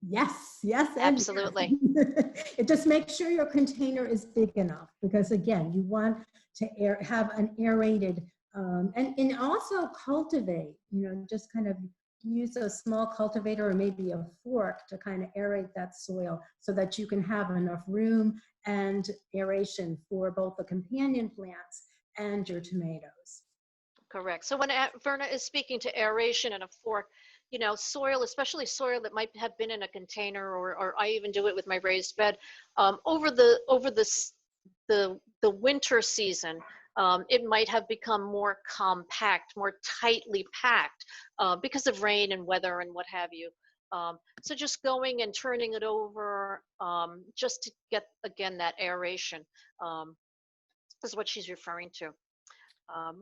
Yes, yes, and Absolutely. yes. It just makes sure your container is big enough, because again, you want to have an aerated, and also cultivate, you know, just kind of use a small cultivator or maybe a fork to kind of aerate that soil so that you can have enough room and aeration for both the companion plants and your tomatoes. Correct. So when Verna is speaking to aeration and a fork, you know, soil, especially soil that might have been in a container, or I even do it with my raised bed, over the winter season, it might have become more compact, more tightly packed because of rain and weather and what have you. So just going and turning it over just to get, again, that aeration is what she's referring to.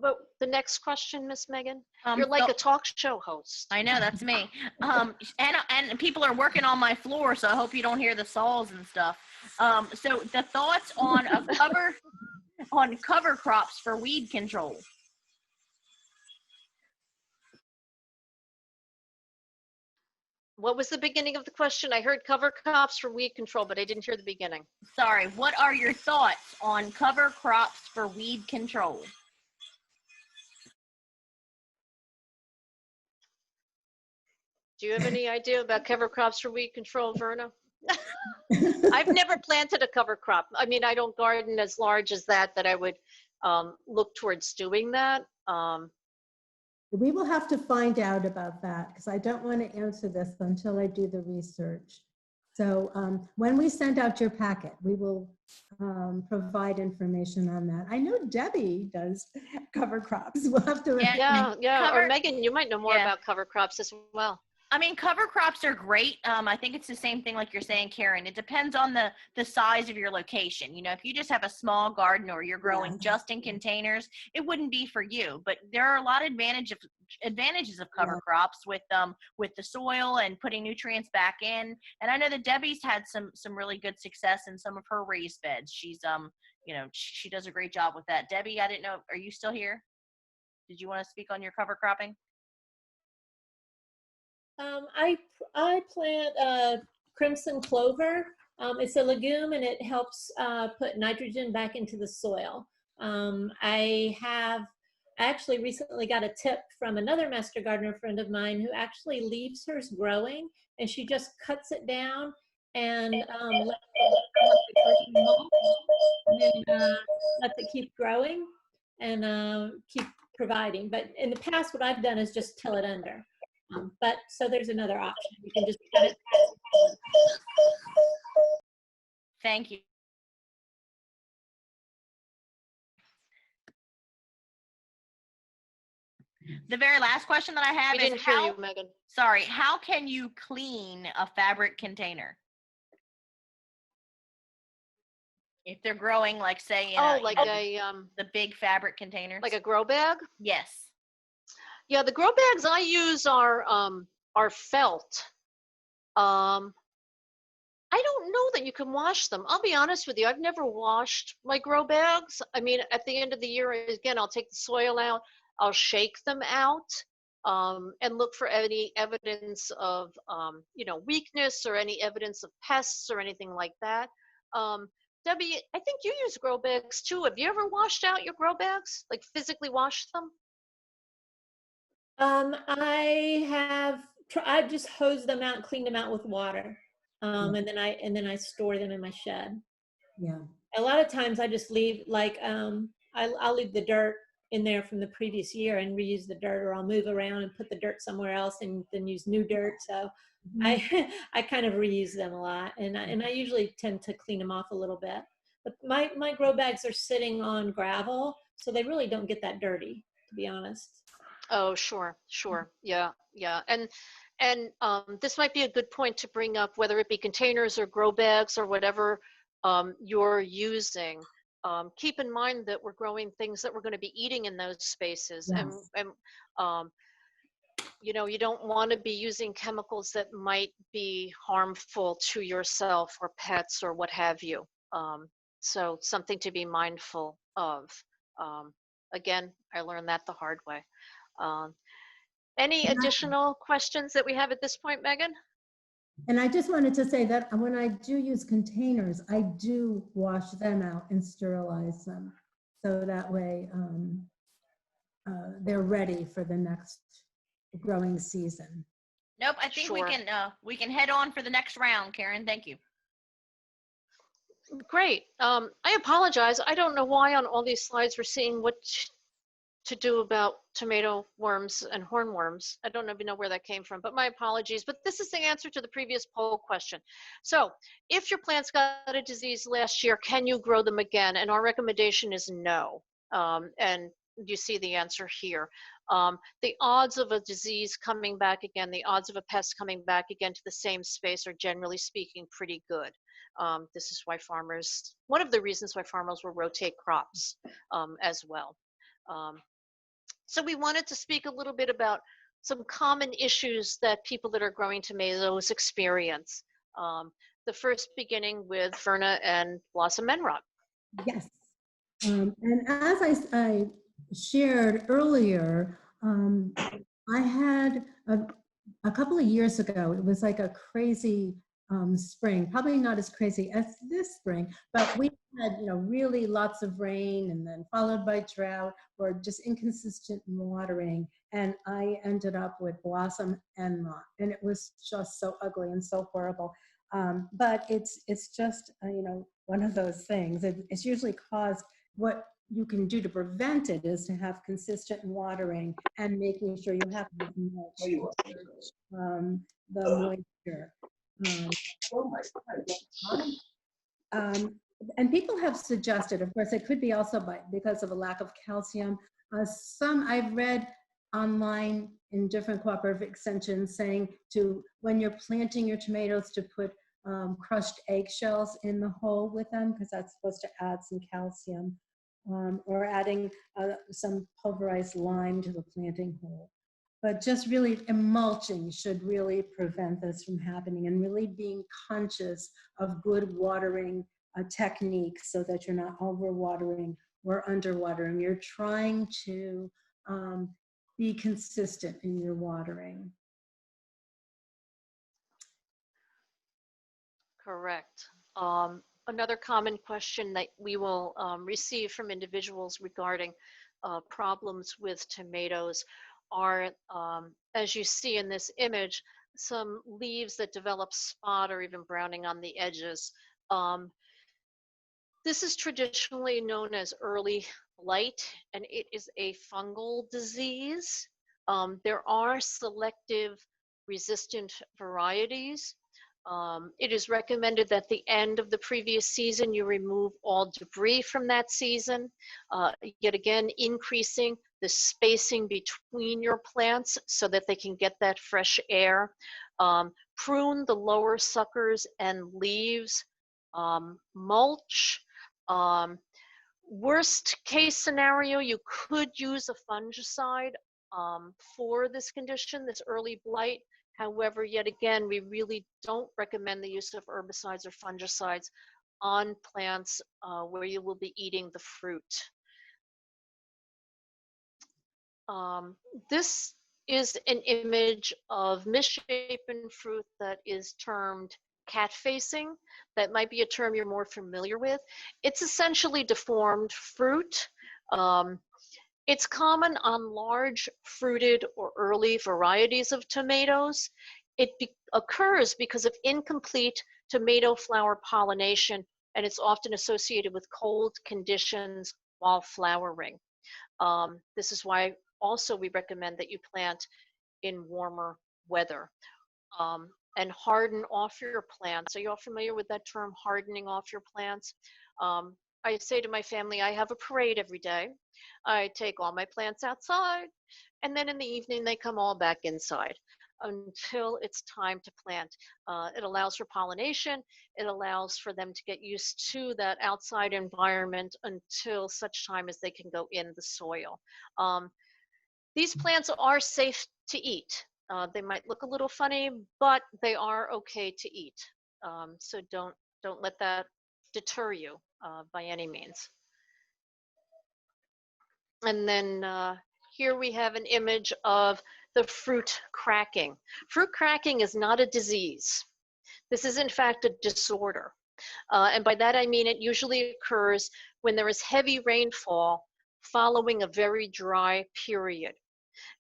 But the next question, Miss Megan, you're like So, a talk show host. I know, that's me. And people are working on my floor, so I hope you don't hear the saws and stuff. So the thoughts on cover crops for weed control. What was the beginning of the question? I heard cover crops for weed control, but I didn't hear the beginning. Sorry, what are your thoughts on cover crops for weed control? Do you have any idea about cover crops for weed control, Verna? I've never planted a cover crop. I mean, I don't garden as large as that I would look towards doing that. We will have to find out about that because I don't want to answer this until I do the research. So when we send out your packet, we will provide information on that. I know Debbie does cover crops. We'll have to. Yeah. Or Megan, you might know more about cover crops as well. I mean, cover crops are great. I think it's the same thing like you're saying, Karen. It depends on the size of your location. You know, if you just have a small garden or you're growing just in containers, it wouldn't be for you. But there are a lot of advantages of cover crops with the soil and putting nutrients back in. And I know that Debbie's had some really good success in some of her raised beds. She's you know, she does a great job with that. Debbie, I didn't know, are you still here? Did you want to speak on your cover cropping? I plant crimson clover. It's a legume and it helps put nitrogen back into the soil. I actually recently got a tip from another master gardener friend of mine who actually leaves hers growing, and she just cuts it down and lets it keep growing and keep providing. But in the past, what I've done is just till it under. But so there's another option. You can just cut it. Thank you. The very last question that I have is didn't hear you, Megan. Sorry, how can you clean a fabric container? If they're growing, like say in the big fabric containers, like a grow bag. Yes. Yeah, the grow bags I use are felt. I don't know that you can wash them. I'll be honest with you. I've never washed my grow bags. I mean, at the end of the year, again, I'll take the soil out. I'll shake them out and look for any evidence of, you know, weakness or any evidence of pests or anything like that. Debbie, I think you use grow bags too. Have you ever washed out your grow bags? Like physically washed them? I've just hosed them out and cleaned them out with water. And then I store them in my shed. Yeah. A lot of times I just leave I'll leave the dirt in there from the previous year and reuse the dirt, or I'll move around and put the dirt somewhere else and then use new dirt. So I kind of reuse them a lot, and I usually tend to clean them off a little bit. But my grow bags are sitting on gravel, so they really don't get that dirty, to be honest. Oh, sure. Yeah. And this might be a good point to bring up, whether it be containers or grow bags or whatever you're using. Keep in mind that we're growing things that we're going to be eating in those spaces. Yes. And you know, you don't want to be using chemicals that might be harmful to yourself or pets or what have you. So something to be mindful of. Again, I learned that the hard way. Any additional questions that we have at this point, Megan? And I just wanted to say that when I do use containers, I do wash them out and sterilize them. So that way they're ready for the next growing season. Nope, I think we can head on for the next round, Karen. Thank you. Great. I apologize. I don't know why on all these slides we're seeing what to do about tomato worms and hornworms. I don't even know where that came from, but my apologies. But this is the answer to the previous poll question. So if your plants got a disease last year, can you grow them again? And our recommendation is no. And you see the answer here. The odds of a disease coming back again, the odds of a pest coming back again to the same space are generally speaking pretty good. This is why farmers, one of the reasons why farmers will rotate crops as well. So we wanted to speak a little bit about some common issues that people that are growing tomatoes experience. The first beginning with Verna and Blossom Menrod. Yes. And as I shared earlier, I had a couple of years ago, it was like a crazy spring, probably not as crazy as this spring, but we had, really lots of rain and then followed by drought or just inconsistent watering. And I ended up with blossom and rot, and it was just so ugly and so horrible. But it's just, one of those things. It's usually caused, what you can do to prevent it is to have consistent watering and making sure you have the moisture. And people have suggested, of course, it could be also because of a lack of calcium. Some I've read online in different cooperative extensions saying when you're planting your tomatoes, to put crushed eggshells in the hole with them, because that's supposed to add some calcium, or adding some pulverized lime to the planting hole. But just really mulching should really prevent this from happening, and really being conscious of good watering techniques so that you're not overwatering or underwatering. You're trying to be consistent in your watering. Correct. Another common question that we will receive from individuals regarding problems with tomatoes are, as you see in this image, some leaves that develop spot or even browning on the edges. This is traditionally known as early blight, and it is a fungal disease. There are selective resistant varieties. It is recommended that at the end of the previous season, you remove all debris from that season, yet again, increasing the spacing between your plants so that they can get that fresh air. Prune the lower suckers and leaves, mulch. Worst case scenario, you could use a fungicide for this condition, this early blight. However, yet again, we really don't recommend the use of herbicides or fungicides on plants where you will be eating the fruit. This is an image of misshapen fruit that is termed cat facing. That might be a term you're more familiar with. It's essentially deformed fruit. It's common on large fruited or early varieties of tomatoes. It occurs because of incomplete tomato flower pollination, and it's often associated with cold conditions while flowering. This is why also we recommend that you plant in warmer weather. And harden off your plants. Are you all familiar with that term, hardening off your plants? I say to my family, I have a parade every day. I take all my plants outside, and then in the evening they come all back inside until it's time to plant. It allows for pollination. It allows for them to get used to that outside environment until such time as they can go in the soil. These plants are safe to eat. They might look a little funny, but they are okay to eat. So don't let that deter you by any means. And then here we have an image of the fruit cracking. Fruit cracking is not a disease. This is in fact a disorder. And by that I mean it usually occurs when there is heavy rainfall following a very dry period.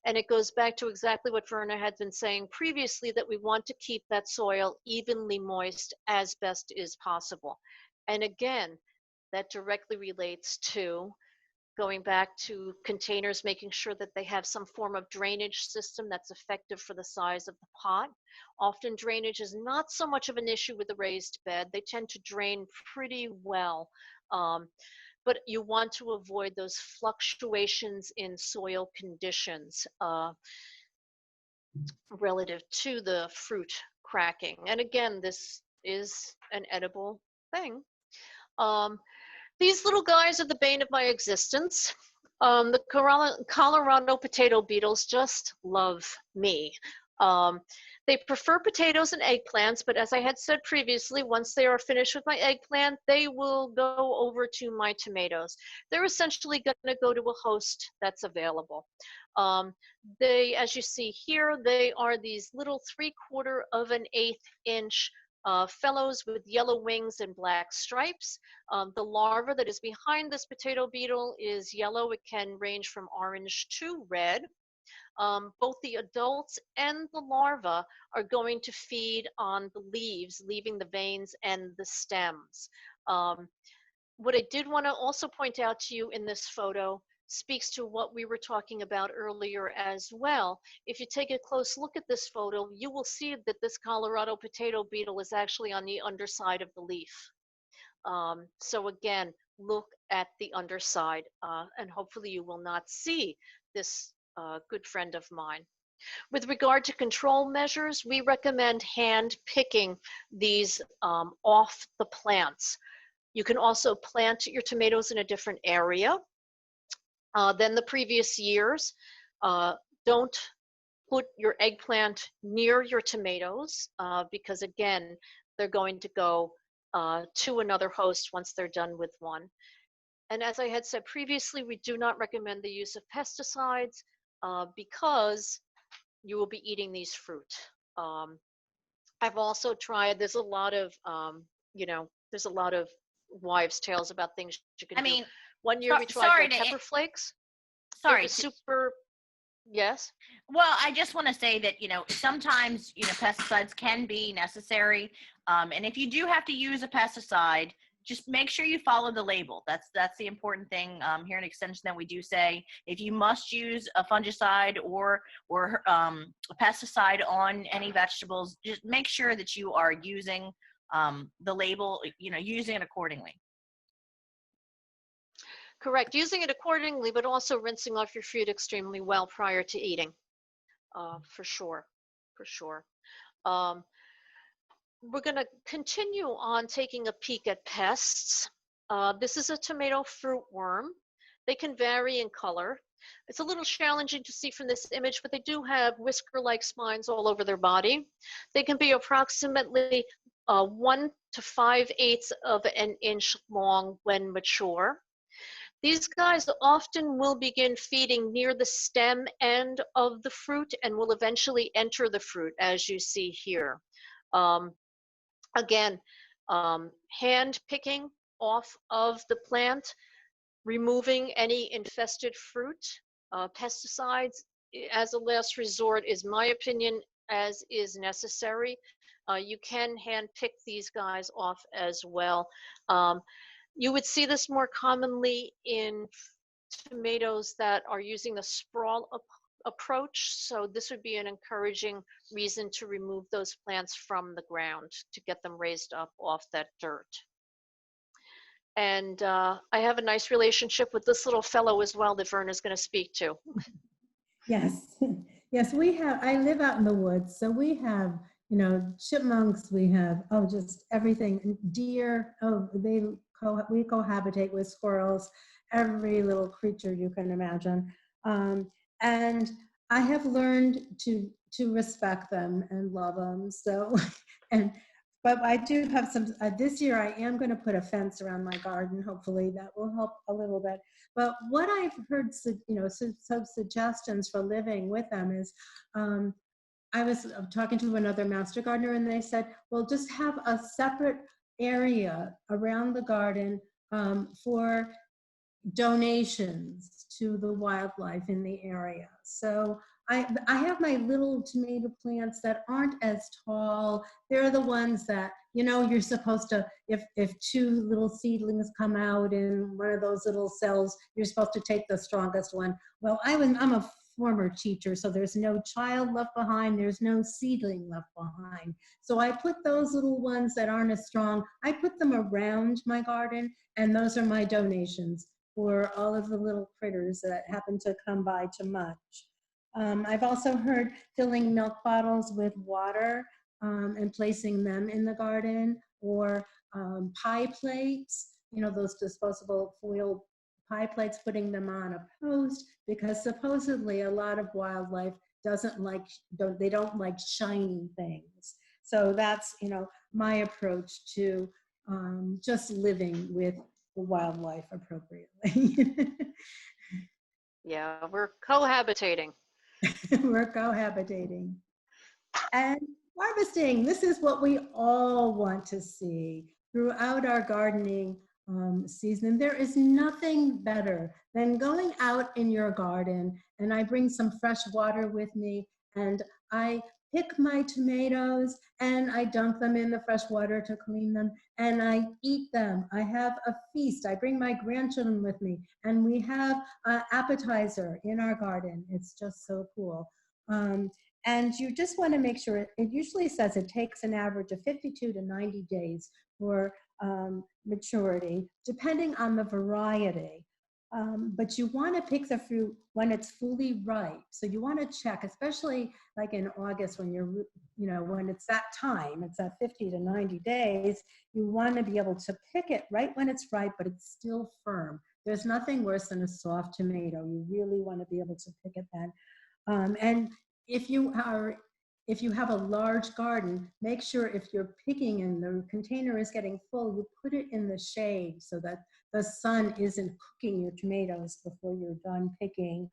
And it goes back to exactly what Verna had been saying previously, that we want to keep that soil evenly moist as best is possible. And again, that directly relates to going back to containers, making sure that they have some form of drainage system that's effective for the size of the pot. Often drainage is not so much of an issue with a raised bed. They tend to drain pretty well. but you want to avoid those fluctuations in soil conditions relative to the fruit cracking. And again, this is an edible thing. These little guys are the bane of my existence. The Colorado potato beetles just love me. They prefer potatoes and eggplants, but as I had said previously, once they are finished with my eggplant, they will go over to my tomatoes. They're essentially going to go to a host that's available. They, as you see here, they are these little 3/4 of an 1/8 inch fellows with yellow wings and black stripes. The larva that is behind this potato beetle is yellow. It can range from orange to red. Both the adults and the larva are going to feed on the leaves, leaving the veins and the stems. What I did want to also point out to you in this photo speaks to what we were talking about earlier as well. If you take a close look at this photo, you will see that this Colorado potato beetle is actually on the underside of the leaf. So again, look at the underside, and hopefully you will not see this good friend of mine. With regard to control measures, we recommend hand picking these off the plants. You can also plant your tomatoes in a different area than the previous years. Don't put your eggplant near your tomatoes because again, they're going to go to another host once they're done with one. And as I had said previously, we do not recommend the use of pesticides because you will be eating these fruit. I've also tried, there's a lot of, there's a lot of wives' tales about things you can do. One year we tried pepper flakes. Sorry. It was super, yes? Well, I just want to say that, sometimes, pesticides can be necessary. And if you do have to use a pesticide, just make sure you follow the label. That's the important thing here in Extension, that we do say if you must use a fungicide or a pesticide on any vegetables, just make sure that you are using the label, using it accordingly. Correct, using it accordingly, but also rinsing off your fruit extremely well prior to eating, for sure. We're going to continue on taking a peek at pests. This is a tomato fruit worm. They can vary in color. It's a little challenging to see from this image, but they do have whisker-like spines all over their body. They can be approximately 1 to 5/8 of an inch long when mature. These guys often will begin feeding near the stem end of the fruit and will eventually enter the fruit, as you see here. Again, hand picking off of the plant, removing any infested fruit, pesticides as a last resort is my opinion, as is necessary. You can hand pick these guys off as well. You would see this more commonly in tomatoes that are using the sprawl approach. So this would be an encouraging reason to remove those plants from the ground to get them raised up off that dirt. And I have a nice relationship with this little fellow as well that Verna's going to speak to. Yes, yes, we have, I live out in the woods, so we have, chipmunks, we have, just everything, deer, we cohabitate with squirrels, every little creature you can imagine. And I have learned to respect them and love them. So, but I do have some, this year I am going to put a fence around my garden. Hopefully that will help a little bit. But what I've heard, some suggestions for living with them is, I was talking to another master gardener and they said, well, just have a separate area around the garden for donations to the wildlife in the area. So I have my little tomato plants that aren't as tall. They're the ones that, you're supposed to, if 2 little seedlings come out in one of those little cells, you're supposed to take the strongest one. Well, I'm a former teacher, so there's no child left behind, there's no seedling left behind. So I put those little ones that aren't as strong, I put them around my garden, and those are my donations for all of the little critters that happen to come by to munch. I've also heard filling milk bottles with water and placing them in the garden, or pie plates, you know, those disposable foil pie plates, putting them on a post, because supposedly a lot of wildlife don't like shiny things. So that's, you know, my approach to just living with the wildlife appropriately. Yeah, we're cohabitating. We're cohabitating. And harvesting, this is what we all want to see throughout our gardening season. There is nothing better than going out in your garden, and I bring some fresh water with me, and I pick my tomatoes and I dunk them in the fresh water to clean them, and I eat them. I have a feast. I bring my grandchildren with me, and we have an appetizer in our garden. It's just so cool. And you just want to make sure, it usually says it takes an average of 52 to 90 days for maturity, depending on the variety. But you want to pick the fruit when it's fully ripe. So you want to check, especially like in August when you're, you know, when it's that time, it's at 50 to 90 days, you want to be able to pick it right when it's ripe, but it's still firm. There's nothing worse than a soft tomato. You really want to be able to pick it then. And if you have a large garden, make sure if you're picking and the container is getting full, you put it in the shade so that the sun isn't cooking your tomatoes before you're done picking.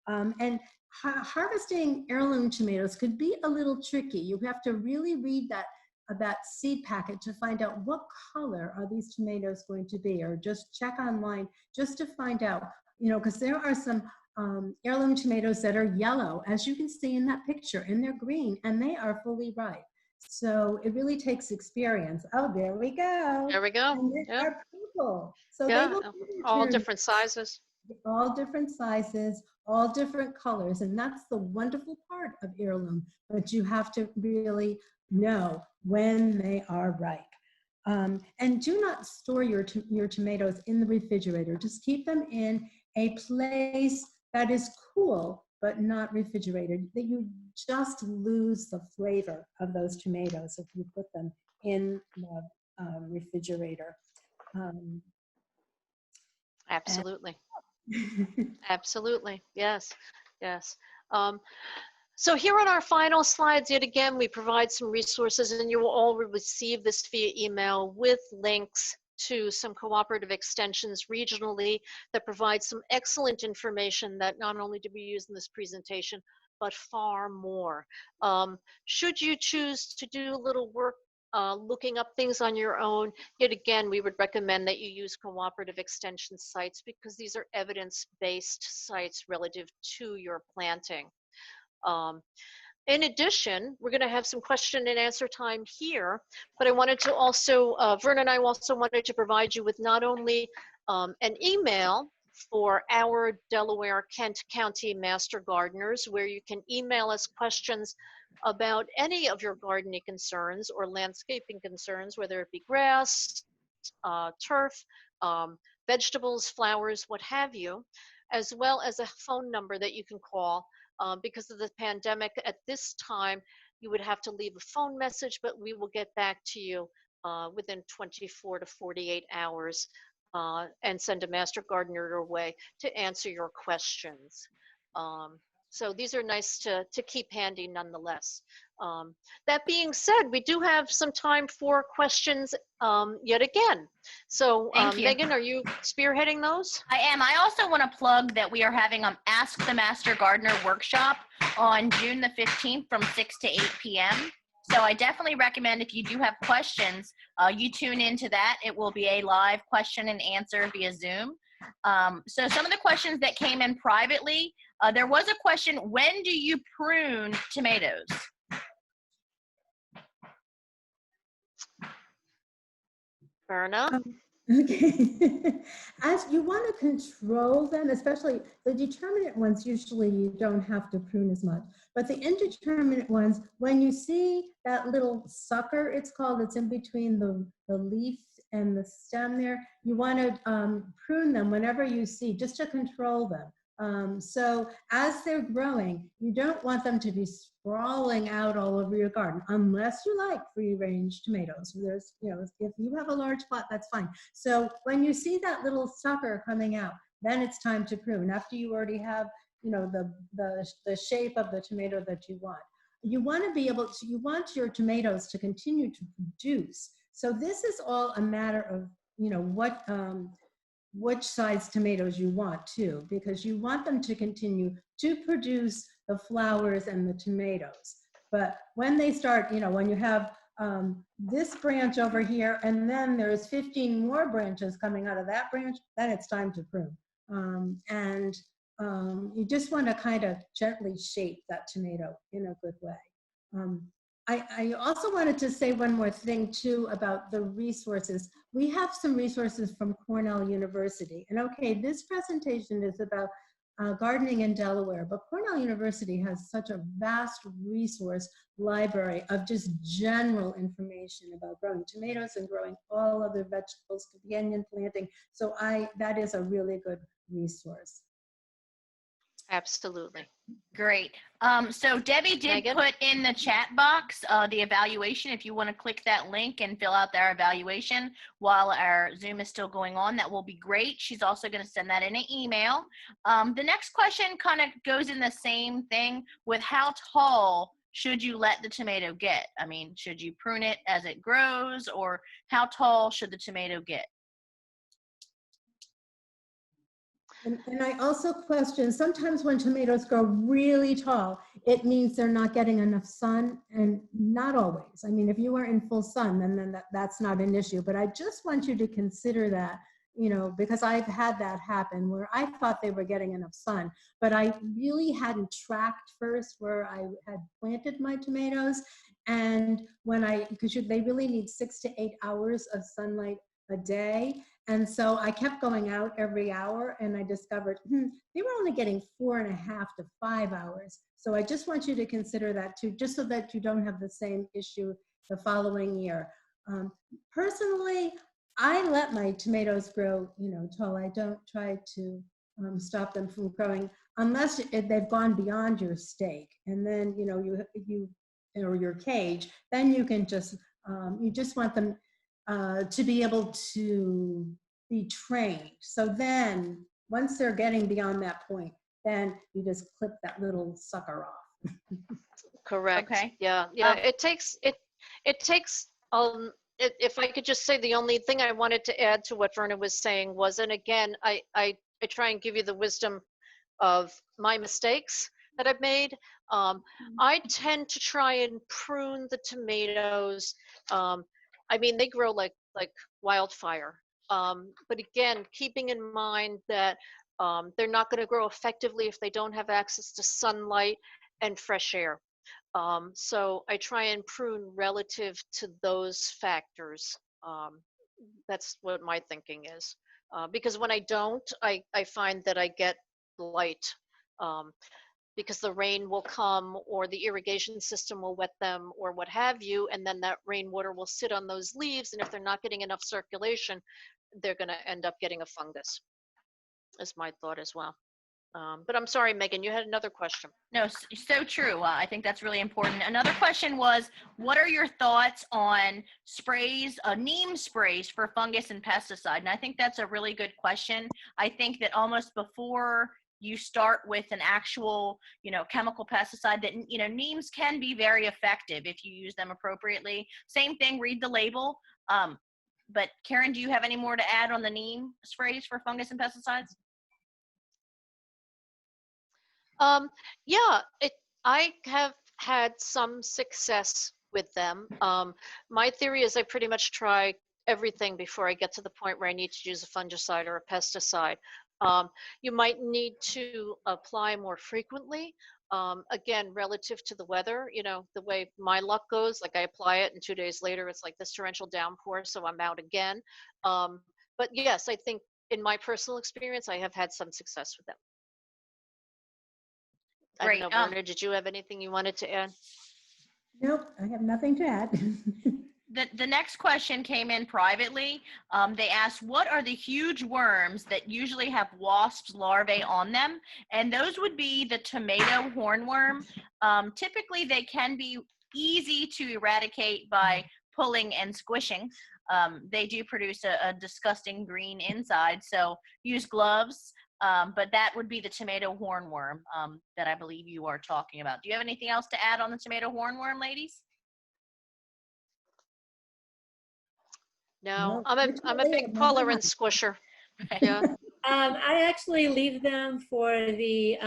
And harvesting heirloom tomatoes could be a little tricky. You have to really read that seed packet to find out what color are these tomatoes going to be, or just check online just to find out, you know, because there are some heirloom tomatoes that are yellow, as you can see in that picture, and they're green, and they are fully ripe. So it really takes experience. Oh, there we go. There we go. And they Yeah. are purple. So Yeah. they will All different sizes. all different sizes, all different colors, and that's the wonderful part of heirloom. But you have to really know when they are ripe. And do not store your tomatoes in the refrigerator. Just keep them in a place that is cool, but not refrigerated. That you just lose the flavor of those tomatoes if you put them in the refrigerator. Absolutely. Absolutely. Yes. Yes. So here on our final slides, yet again, we provide some resources, and you will all receive this via email with links to some cooperative extensions regionally that provide some excellent information that not only do we use in this presentation, but far more. Should you choose to do a little work looking up things on your own, yet again, we would recommend that you use cooperative extension sites, because these are evidence-based sites relative to your planting. In addition, we're going to have some question and answer time here, but I wanted to also, Verna and I also wanted to provide you with not only an email for our Delaware Kent County Master Gardeners, where you can email us questions about any of your gardening concerns or landscaping concerns, whether it be grass, turf, vegetables, flowers, what have you, as well as a phone number that you can call. Because of the pandemic at this time, you would have to leave a phone message, but we will get back to you within 24 to 48 hours and send a master gardener your way to answer your questions. So these are nice to keep handy nonetheless. That being said, we do have some time for questions yet again. So Megan, are you spearheading those? I am. I also want to plug that we are having Ask the Master Gardener workshop on June the 15th from 6 to 8 p.m. So I definitely recommend, if you do have questions, you tune into that. It will be a live question and answer via Zoom. So some of the questions that came in privately, there was a question, when do you prune tomatoes? Verna? Okay. As you want to control them, especially the determinate ones, usually you don't have to prune as much. But the indeterminate ones, when you see that little sucker, it's called, it's in between the leaf and the stem there, you want to prune them whenever you see, just to control them. So as they're growing, you don't want them to be sprawling out all over your garden, unless you like free range tomatoes. There's, you know, if you have a large plot, that's fine. So when you see that little sucker coming out, then it's time to prune. After you already have, you know, the shape of the tomato that you want. You want to be able to, you want your tomatoes to continue to produce. So this is all a matter of, you know, which size tomatoes you want too, because you want them to continue to produce the flowers and the tomatoes. But when they start, you know, when you have this branch over here, and then there's 15 more branches coming out of that branch, then it's time to prune. You just want to kind of gently shape that tomato in a good way. I also wanted to say one more thing too about the resources. We have some resources from Cornell University. And okay, this presentation is about gardening in Delaware, but Cornell University has such a vast resource library of just general information about growing tomatoes and growing all other vegetables, companion planting. So that is a really good resource. Absolutely. Great. So Debbie did Megan? put in the chat box the evaluation. If you want to click that link and fill out their evaluation while our Zoom is still going on, that will be great. She's also going to send that in an email. The next question kind of goes in the same thing with how tall should you let the tomato get? I mean, should you prune it as it grows, or how tall should the tomato get? And I also question, sometimes when tomatoes grow really tall, it means they're not getting enough sun, and not always. I mean, if you are in full sun, then that's not an issue. But I just want you to consider that, you know, because I've had that happen where I thought they were getting enough sun, but I really hadn't tracked first where I had planted my tomatoes. And because they really need 6 to 8 hours of sunlight a day. And so I kept going out every hour, and I discovered they were only getting 4.5 to 5 hours. So I just want you to consider that too, just so that you don't have the same issue the following year. Personally, I let my tomatoes grow, you know, tall. I don't try to stop them from growing unless they've gone beyond your stake, and then you know or your cage. Then you can just you just want them to be able to be trained. So then once they're getting beyond that point, then you just clip that little sucker off. Correct. Okay. Yeah. It takes if I could just say, the only thing I wanted to add to what Verna was saying was, and again, I try and give you the wisdom of my mistakes that I've made. I tend to try and prune the tomatoes. I mean, they grow like wildfire. But again, keeping in mind that they're not going to grow effectively if they don't have access to sunlight and fresh air. So I try and prune relative to those factors. That's what my thinking is. Because when I don't, I find that I get blight. Because the rain will come, or the irrigation system will wet them, or what have you, and then that rainwater will sit on those leaves, and if they're not getting enough circulation, they're going to end up getting a fungus, is my thought as well. But I'm sorry, Megan, you had another question. No, so true. I think that's really important. Another question was, what are your thoughts on sprays, neem sprays for fungus and pesticide? And I think that's a really good question. I think that almost before you start with an actual, you know, chemical pesticide, that, you know, neems can be very effective if you use them appropriately. Same thing, read the label. But Karen, do you have any more to add on the neem sprays for fungus and pesticides? Yeah, I have had some success with them. My theory is I pretty much try everything before I get to the point where I need to use a fungicide or a pesticide. You might need to apply more frequently. Again, relative to the weather, you know, the way my luck goes, like I apply it and 2 days later, it's like this torrential downpour, so I'm out again. But yes, I think in my personal experience, I have had some success with them. I don't Great. know, Verna, did you have anything you wanted to add? Nope, I have nothing to add. The next question came in privately. They asked, what are the huge worms that usually have wasps larvae on them? And those would be the tomato hornworm. Typically, they can be easy to eradicate by pulling and squishing. They do produce a disgusting green inside, so use gloves. But that would be the tomato hornworm that I believe you are talking about. Do you have anything else to add on the tomato hornworm, ladies? No, Nope, I'm a fortunately, big I've puller never and had. squisher. Yeah. I actually leave them for the,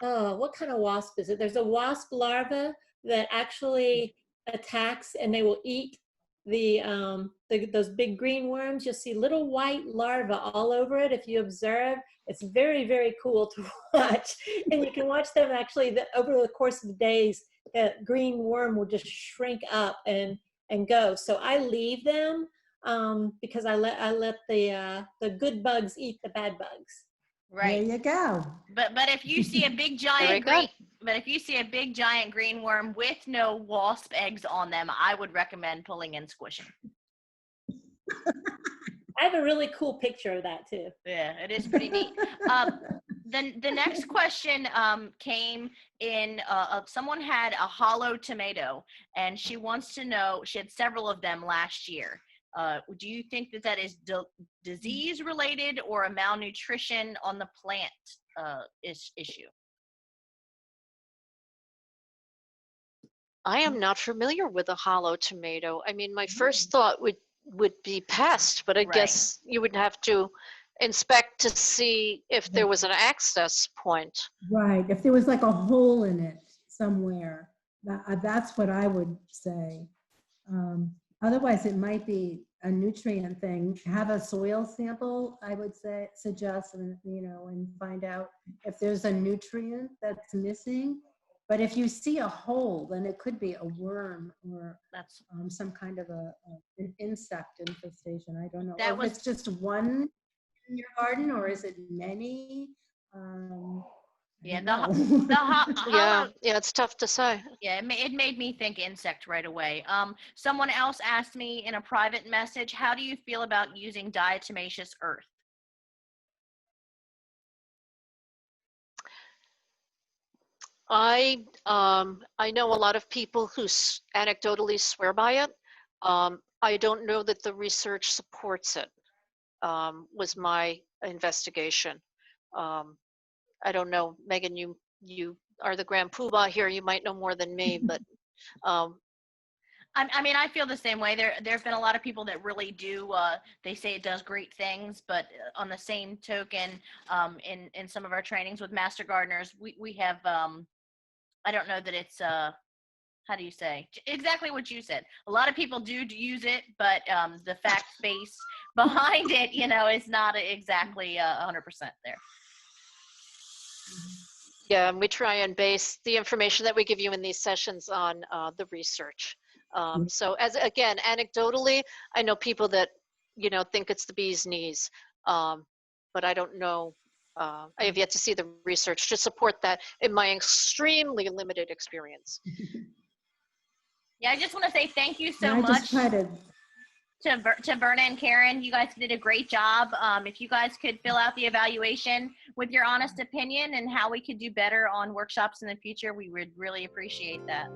oh, what kind of wasp is it? There's a wasp larva that actually attacks and they will eat those big green worms. You'll see little white larvae all over it. If you observe, it's very, very cool to watch. And you can watch them actually over the course of the days, that green worm will just shrink up and go. So I leave them because I let the good bugs eat the bad bugs. There Right. you go. But if you see a big Very giant good. green worm with no wasp eggs on them, I would recommend pulling and squishing. I have a really cool picture of that too. Yeah, it is pretty neat. Then the next question came in. Someone had a hollow tomato, and she wants to know. She had several of them last year. Do you think that is disease related or a malnutrition on the plant issue? I am not familiar with a hollow tomato. I mean, my first thought would be pest, but I Right. guess you would have to inspect to see if there was an access point. Right, if there was like a hole in it somewhere, that's what I would say. Otherwise, it might be a nutrient thing. Have a soil sample, I would suggest, and and find out if there's a nutrient that's missing. But if you see a hole, then it could be a worm or That's some kind of an insect infestation. I don't know. That Or if was- it's just one in your garden, or is it many? Yeah, No. Yeah, it's tough to say. Yeah, it made me think insect right away. Someone else asked me in a private message, how do you feel about using diatomaceous earth? I know a lot of people who anecdotally swear by it. I don't know that the research supports it. Was my investigation. I don't know, Megan. You are the grand poobah here. You might know more than me, but I mean, I feel the same way. There've been a lot of people that really do. They say it does great things, but on the same token, in some of our trainings with Master Gardeners, we have. I don't know that it's how do you say exactly what you said. A lot of people do use it, but the fact base behind it, is not exactly 100% there. yeah, and we try and base the information that we give you in these sessions on the research. So again, anecdotally, I know people that, think it's the bee's knees, but I don't know. I have yet to see the research to support that in my extremely limited experience. Yeah, I just want to say thank you so I much just try to to Berna and Karen. You guys did a great job. If you guys could fill out the evaluation with your honest opinion and how we could do better on workshops in the future, we would really appreciate that.